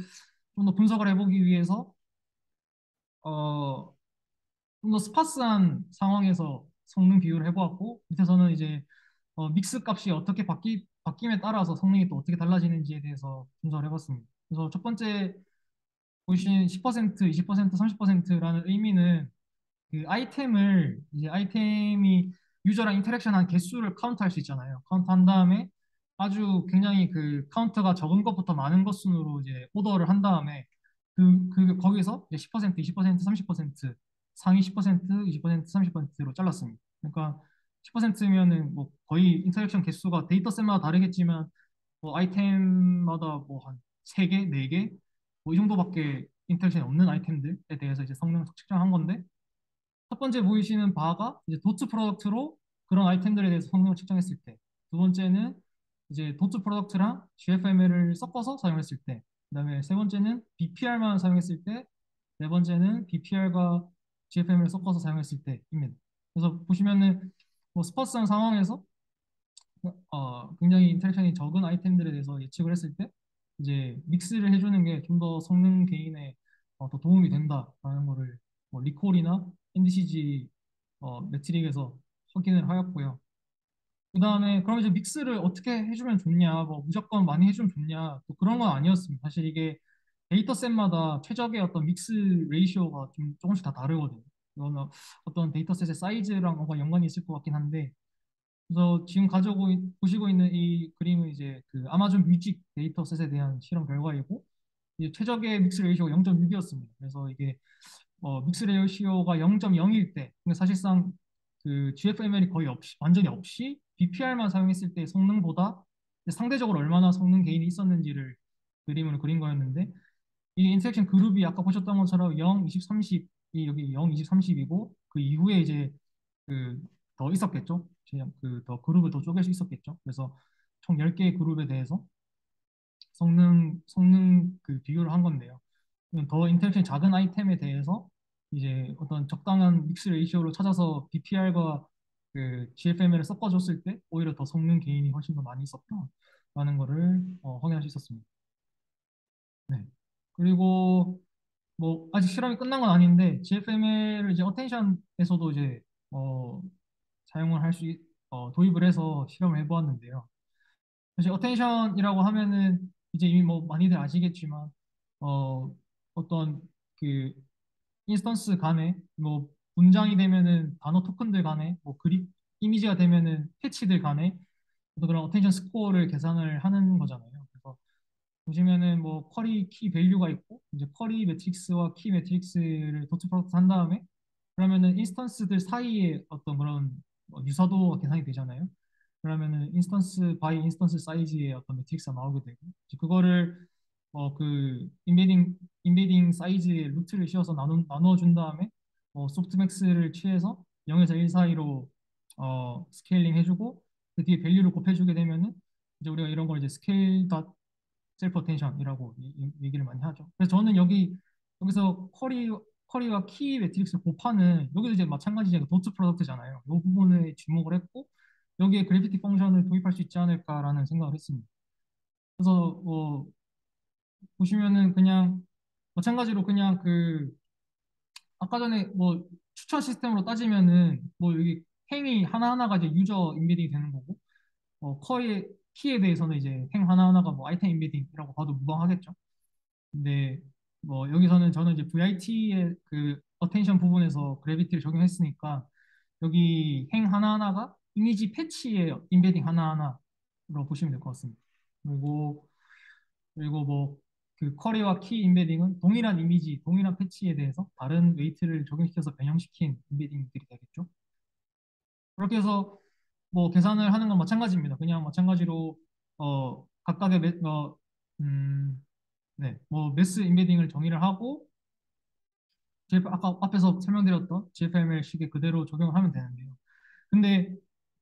좀 더 분석을 해보기 위해서 어, 좀 더 스파스한 상황에서 성능 비교를 해보았고, 밑에서는 이제 믹스 값이 어떻게 바뀜에 따라서 성능이 또 어떻게 달라지는지에 대해서 분석을 해봤습니다. 그래서 첫 번째 보신 10%, 20%, 30%라는 의미는 그 아이템이 유저랑 인터랙션한 개수를 카운트할 수 있잖아요. 카운트한 다음에 아주 굉장히 그 카운트가 적은 것부터 많은 것 순으로 이제 오더를 한 다음에 거기서 이제 10%, 20%, 30% 상위 10%, 20%, 30%로 잘랐습니다. 그러니까 10%면은 뭐 거의 인터랙션 개수가 데이터셋마다 다르겠지만 뭐 아이템마다 뭐 한 3개, 4개 뭐 이 정도밖에 인터랙션이 없는 아이템들에 대해서 이제 성능을 측정한 건데 첫 번째 보이시는 바가 이제 도트 프로덕트로 그런 아이템들에 대해서 성능을 측정했을 때, 두 번째는 이제 도트 프로덕트랑 GFML을 섞어서 사용했을 때, 그다음에 세 번째는 BPR만 사용했을 때, 네 번째는 BPR과 GFML을 섞어서 사용했을 때입니다. 그래서 보시면은 뭐 스퍼스한 상황에서 굉장히 인터랙션이 적은 아이템들에 대해서 예측을 했을 때 이제 믹스를 해주는 게 좀 더 성능 개인에 더 도움이 된다라는 거를 뭐 리콜이나 NDCG 매트릭에서 확인을 하였고요. 그 다음에 그럼 이제 믹스를 어떻게 해주면 좋냐, 뭐 무조건 많이 해주면 좋냐, 또 그런 건 아니었습니다. 사실 이게 데이터셋마다 최적의 어떤 믹스 레이시오가 좀 조금씩 다 다르거든요. 이거는 어떤 데이터셋의 사이즈랑 뭔가 연관이 있을 것 같긴 한데 그래서 지금 보시고 있는 이 그림은 이제 그 아마존 뮤직 데이터셋에 대한 실험 결과이고 이제 최적의 믹스 레이시오가 0.6이었습니다. 그래서 이게 믹스 레이시오가 0.0일 때 근데 사실상 그 GFML이 거의 없이 완전히 없이 BPR만 사용했을 때 성능보다 상대적으로 얼마나 성능 개인이 있었는지를 그림으로 그린 거였는데 이 인터랙션 그룹이 아까 보셨던 것처럼 0, 20, 30이 여기 0, 20, 30이고 그 이후에 이제 그 더 있었겠죠. 그더 그룹을 더 쪼갤 수 있었겠죠. 그래서 총 10개의 그룹에 대해서 성능 그 비교를 한 건데요. 더 인터랙션이 작은 아이템에 대해서 이제 어떤 적당한 믹스 레이시오를 찾아서 BPR과 그 GFML을 섞어줬을 때 오히려 더 성능 개인이 훨씬 더 많이 있었다라는 거를 확인할 수 있었습니다. 네. 그리고 뭐 아직 실험이 끝난 건 아닌데 GFML을 이제 어텐션에서도 이제 어, 사용을 도입을 해서 실험을 해보았는데요. 사실 어텐션이라고 하면은 이제 이미 뭐 많이들 아시겠지만 어떤 그 인스턴스 간에 뭐 문장이 되면은 단어 토큰들 간에 뭐 그립 이미지가 되면은 패치들 간에 어떤 그런 어텐션 스코어를 계산을 하는 거잖아요. 그래서 보시면은 뭐 쿼리 키 밸류가 있고 이제 쿼리 매트릭스와 키 매트릭스를 도트 프로덕트 한 다음에 그러면은 인스턴스들 사이에 어떤 그런 유사도가 계산이 되잖아요. 그러면은 인스턴스 바이 인스턴스 사이즈의 어떤 매트릭스가 나오게 되고 이제 그거를 그 인베딩 사이즈의 루트를 씌워서 나누어 준 다음에 소프트맥스를 취해서 0에서 1 사이로 스케일링 해주고 그 뒤에 밸류를 곱해주게 되면은 이제 우리가 이런 걸 이제 스케일 셀프 어텐션이라고 얘기를 많이 하죠. 그래서 저는 여기서 쿼리와 키 매트릭스를 곱하는 여기도 이제 마찬가지로 도트 프로덕트잖아요. 이 부분에 주목을 했고 여기에 그래피티 펑션을 도입할 수 있지 않을까라는 생각을 했습니다. 그래서 보시면은 그냥 마찬가지로 그냥 그 아까 전에 뭐 추천 시스템으로 따지면은 뭐 여기 행이 하나하나가 이제 유저 인베딩이 되는 거고 키에 대해서는 이제 행 하나하나가 뭐 아이템 인베딩이라고 봐도 무방하겠죠. 근데 뭐 여기서는 저는 이제 VIT의 그 어텐션 부분에서 그래비티를 적용했으니까 여기 행 하나하나가 이미지 패치의 인베딩 하나하나로 보시면 될 것 같습니다. 그리고 뭐 그 쿼리와 키 인베딩은 동일한 이미지, 동일한 패치에 대해서 다른 웨이트를 적용시켜서 변형시킨 인베딩들이 되겠죠. 그렇게 해서 뭐 계산을 하는 건 마찬가지입니다. 그냥 마찬가지로 각각의 네, 뭐 매스 인베딩을 정의를 하고 아까 앞에서 설명드렸던 GFML 식에 그대로 적용을 하면 되는데요. 근데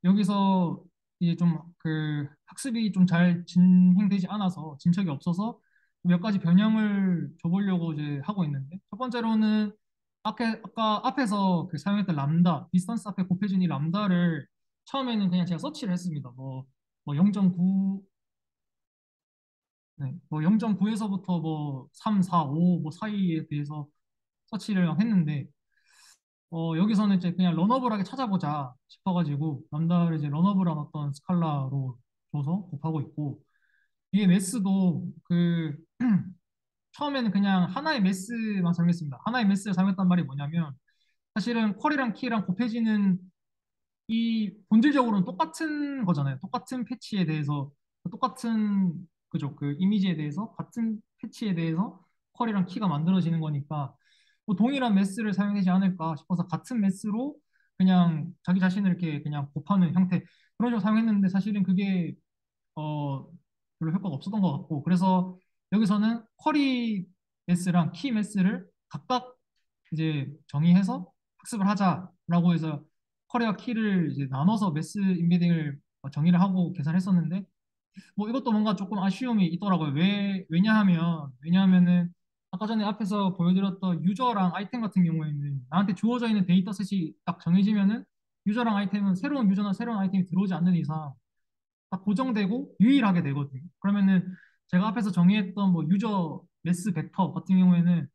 여기서 이제 좀 그 학습이 좀 잘 진행되지 않아서 진척이 없어서 몇 가지 변형을 줘보려고 이제 하고 있는데 첫 번째로는 아까 앞에서 그 사용했던 람다, 디스턴스 앞에 곱해준 이 람다를 처음에는 그냥 제가 서치를 했습니다. 뭐 0.9, 네, 뭐 0.9에서부터 뭐 3, 4, 5 뭐 사이에 대해서 서치를 막 했는데 여기서는 이제 그냥 런어블하게 찾아보자 싶어가지고 람다를 이제 런어블한 어떤 스칼라로 줘서 곱하고 있고 이게 매스도 그 처음에는 그냥 하나의 매스만 사용했습니다. 하나의 매스를 사용했단 말이 뭐냐면 사실은 쿼리랑 키랑 곱해지는 이 본질적으로는 똑같은 거잖아요. 똑같은 패치에 대해서 똑같은 그죠? 그 이미지에 대해서 같은 패치에 대해서 쿼리랑 키가 만들어지는 거니까 뭐 동일한 매스를 사용하지 않을까 싶어서 같은 매스로 그냥 자기 자신을 이렇게 그냥 곱하는 형태 그런 식으로 사용했는데 사실은 그게 어 별로 효과가 없었던 것 같고 그래서 여기서는 쿼리 매스랑 키 매스를 각각 이제 정의해서 학습을 하자라고 해서 쿼리와 키를 이제 나눠서 매스 인베딩을 정의를 하고 계산했었는데 뭐 이것도 뭔가 조금 아쉬움이 있더라고요. 왜냐하면은 아까 전에 앞에서 보여드렸던 유저랑 아이템 같은 경우에는 나한테 주어져 있는 데이터셋이 딱 정해지면은 유저랑 아이템은 새로운 유저나 새로운 아이템이 들어오지 않는 이상 딱 고정되고 유일하게 되거든요. 그러면은 제가 앞에서 정의했던 뭐 유저 매스 벡터 같은 경우에는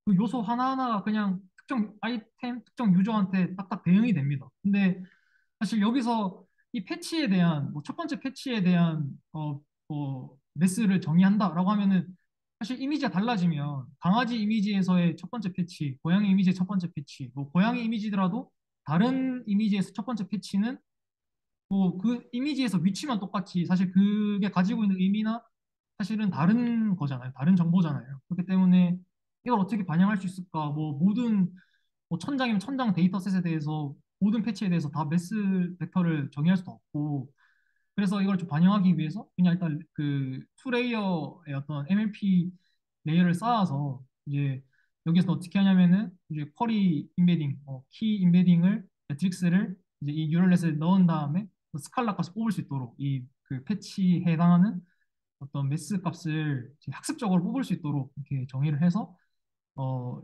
그 요소 하나하나가 그냥 특정 아이템, 특정 유저한테 딱딱 대응이 됩니다. 근데 사실 여기서 이 패치에 대한 뭐 첫 번째 패치에 대한 매스를 정의한다라고 하면은 사실 이미지가 달라지면 강아지 이미지에서의 첫 번째 패치, 고양이 이미지의 첫 번째 패치, 뭐 고양이 이미지더라도 다른 이미지에서 첫 번째 패치는 뭐 그 이미지에서 위치만 똑같이 사실 그게 가지고 있는 의미나 사실은 다른 거잖아요. 다른 정보잖아요. 그렇기 때문에 이걸 어떻게 반영할 수 있을까? 뭐 모든 뭐 천장이면 천장 데이터셋에 대해서 모든 패치에 대해서 다 매스 벡터를 정의할 수도 없고 그래서 이걸 좀 반영하기 위해서 그냥 일단 그 투 레이어의 어떤 MLP 레이어를 쌓아서 이제 여기서 어떻게 하냐면은 이제 쿼리 인베딩, 키 인베딩을 매트릭스를 이제 이 뉴럴넷에 넣은 다음에 그 스칼라 값을 뽑을 수 있도록 이 그 패치에 해당하는 어떤 매스 값을 이제 학습적으로 뽑을 수 있도록 이렇게 정의를 해서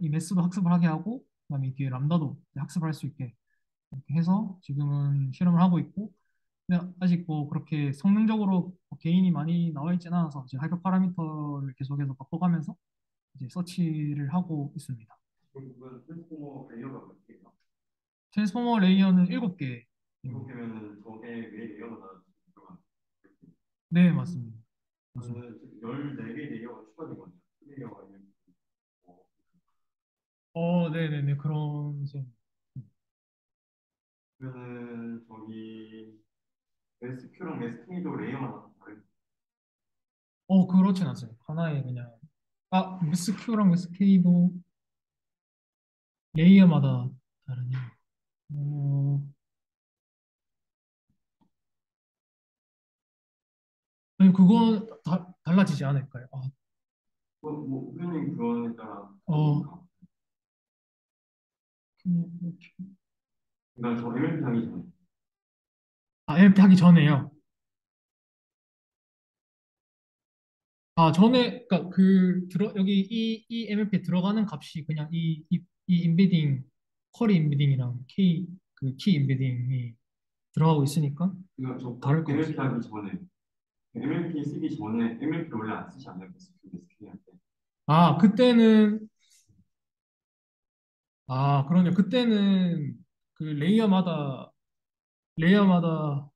이 매스도 학습을 하게 하고 그다음에 이 뒤에 람다도 학습을 할 수 있게 이렇게 해서 지금은 실험을 하고 있고 근데 아직 뭐 그렇게 성능적으로 뭐 개인이 많이 나와 있지는 않아서 이제 하이퍼 파라미터를 계속해서 바꿔가면서 이제 서치를 하고 있습니다. 그럼 그건 트랜스포머 레이어가 몇 개예요? 트랜스포머 레이어는 7개. 7개면은 저게 왜 레이어가 들어가는 거예요? 네, 맞습니다. 맞습니다. 저는 14개 레이어가 추가된 거죠. 레이어가 있는 거. 네네네. 그런 셈. 그러면은 저기 SQ랑 SK도 레이어마다 다른 그렇진 않습니다. 하나에 그냥, SQ랑 SK도 레이어마다 다르냐. 어, 아니, 그거 달라지지 않을까요? 뭐 후배님 그거에 따라 어, 다르니까. 그러니까 저 MLP 하기 전에 이렇게 하기 전에요. 그러니까 여기 이 MLP에 들어가는 값이 그냥 이 인베딩, 쿼리 인베딩이랑 키 인베딩이 들어가고 있으니까 그러니까 저 다를 것 MLP 같아요. 하기 전에 MLP 쓰기 전에 MLP 원래 안 쓰지 않나요? SK 할 때. 그때는, 그러네요. 그때는 그 레이어마다, 레이어마다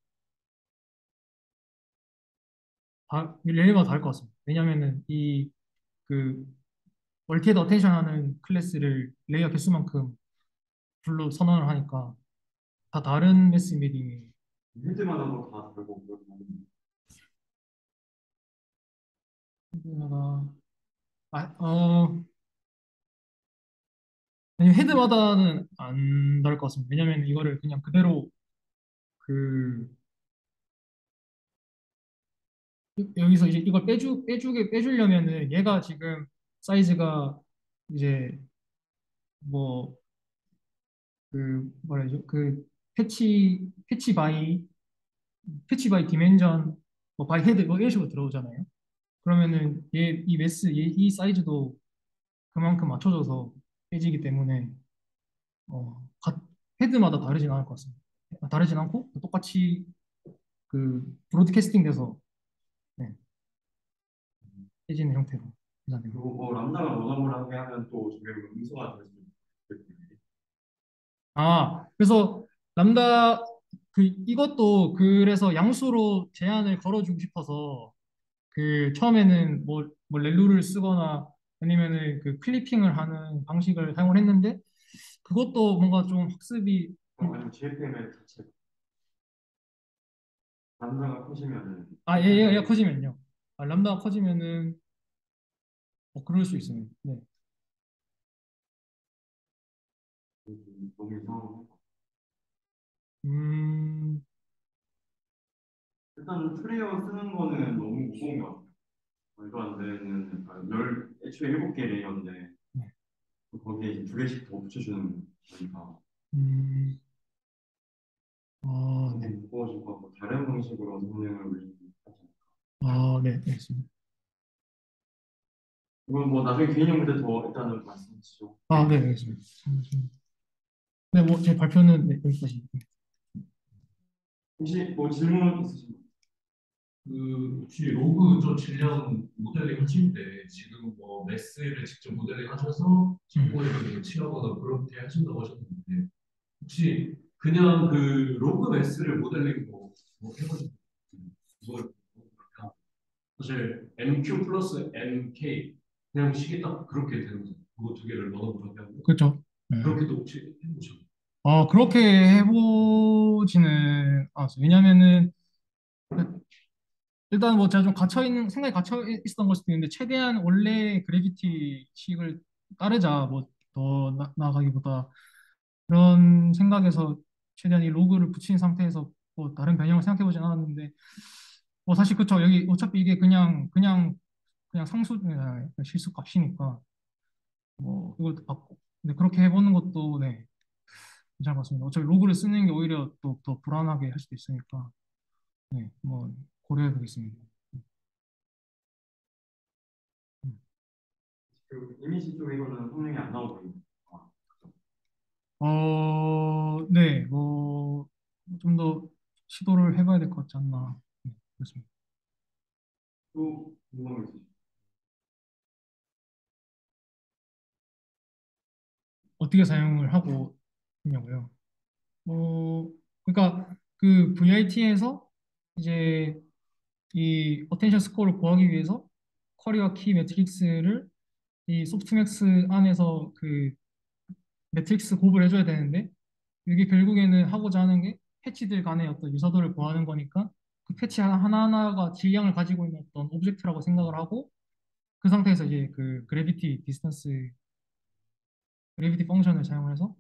다를 것 같습니다. 왜냐면은 그, 멀티헤드 어텐션 하는 클래스를 레이어 개수만큼 불로 선언을 하니까 다 다른 매스 인베딩이 헤드마다도 다 다르고 그러고 헤드마다 아, 어, 아니, 헤드마다는 안 다를 것 같습니다. 왜냐면 이거를 그냥 그대로 그 여기서 이제 이걸 빼주려면은 얘가 지금 사이즈가 이제 뭐 그 뭐라 해야죠? 그 패치 바이 디멘전 뭐 바이 헤드 뭐 이런 식으로 들어오잖아요. 그러면은 이 사이즈도 그만큼 맞춰져서 빼지기 때문에 어, 각 헤드마다 다르진 않을 것 같습니다. 다르진 않고 똑같이 그 브로드캐스팅 돼서 네, 빼지는 형태로 계산됩니다. 그리고 뭐 람다가 로더블 하게 하면 또 저게 음수가 될 수 있고 아, 그래서 람다 이것도 그래서 양수로 제한을 걸어주고 싶어서 그 처음에는 뭐 렐루를 쓰거나 아니면은 그 클리핑을 하는 방식을 사용을 했는데 그것도 뭔가 좀 학습이 아니면 GFML 자체 남자가 커지면은 얘가 커지면요. 람다가 커지면은 그럴 수 있어요. 네. 너무 이상한 거. 음, 일단 플레이어 쓰는 거는 너무 무거운 것 같아요. 말도 안 되는 애초에 7개 레이어인데 네. 거기에 이제 2개씩 더 붙여주는 거니까 음, 너무 네. 무거워질 것 같고 다른 방식으로 성능을 올리는 거 네, 알겠습니다. 이건 뭐 나중에 개인용 문제 더 일단은 말씀해 주시죠. 네, 알겠습니다. 네, 뭐 제 발표는 네, 여기까지. 혹시 뭐 질문 있으신가요? 그 혹시 로그 저 질량 모델링 하실 때 지금 뭐 매스를 직접 모델링 하셔서 진보에 칠하거나 그렇게 하신다고 하셨는데 혹시 그냥 그 로그 매스를 모델링 뭐 해가지고 그걸 사실 MQ 플러스 MK 그냥 식이 딱 그렇게 되는 거죠. 그거 두 개를 넣어보라고 하고 그렇죠. 네. 그렇게도 혹시 해보셨나요? 그렇게 해보지는 않았어요. 왜냐면은 일단 뭐 제가 좀 생각이 갇혀 있었던 걸 수도 있는데 최대한 원래 그래비티 식을 따르자 뭐 더 나아가기보다 그런 생각에서 최대한 이 로그를 붙인 상태에서 뭐 다른 변형을 생각해 보진 않았는데 뭐 사실 그쵸 여기 어차피 이게 그냥 상수 실수 값이니까 뭐 이걸 받고 근데 그렇게 해보는 것도 네 괜찮을 것 같습니다. 어차피 로그를 쓰는 게 오히려 또 더 불안하게 할 수도 있으니까 네 뭐 고려해 보겠습니다. 음. 그 이미지 쪽에서는 성능이 안 나오고 있는 네, 뭐, 좀 더 시도를 해봐야 될 것 같지 않나. 네, 그렇습니다. 또 궁금한 게 있으시죠? 어떻게 사용을 하고 있냐고요? 그러니까 그 VIT에서 이제 이 어텐션 스코어를 구하기 위해서 쿼리와 키 매트릭스를 이 소프트맥스 안에서 그 매트릭스 곱을 해줘야 되는데 이게 결국에는 하고자 하는 게 패치들 간의 어떤 유사도를 구하는 거니까 그 패치 하나하나가 질량을 가지고 있는 어떤 오브젝트라고 생각을 하고 그 상태에서 이제 그 그래비티 펑션을 사용해서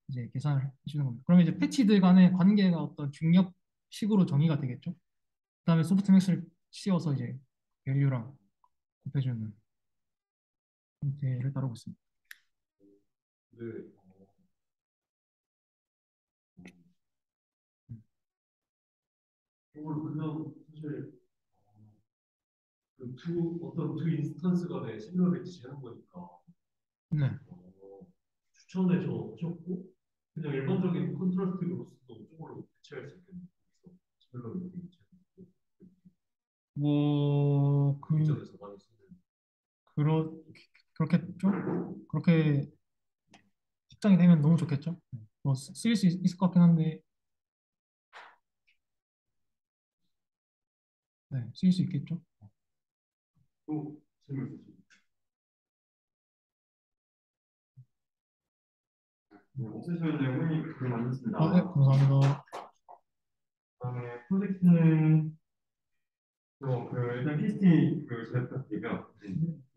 이제 계산을 해주는 겁니다. 그러면 이제 패치들 간의 관계가 어떤 중력식으로 정의가 되겠죠. 그다음에 소프트맥스를 씌워서 이제 밸류랑 곱해주는 형태를 따르고 있습니다. 네, 이걸 그냥 사실 어떤 두 인스턴스 간의 시뮬러리티 하는 거니까 네. 추천해서 하셨고 그냥 일반적인 컨트라스트 로스도 저걸로 대체할 수 있겠네요. 그래서 시뮬러리티 뭐 기전에서 많이 쓰는 그렇 그렇겠죠. 그렇게 확장이 되면 너무 좋겠죠. 네. 뭐 쓰일 수 있을 것 같긴 한데 네, 쓰일 수 있겠죠. 또 질문 있으시죠? 네, 없으시면 후님 고생 네, 많으셨습니다. 감사합니다. 그다음에 프로젝트는 또 그 일단 PST 그 제작 부탁드리고요.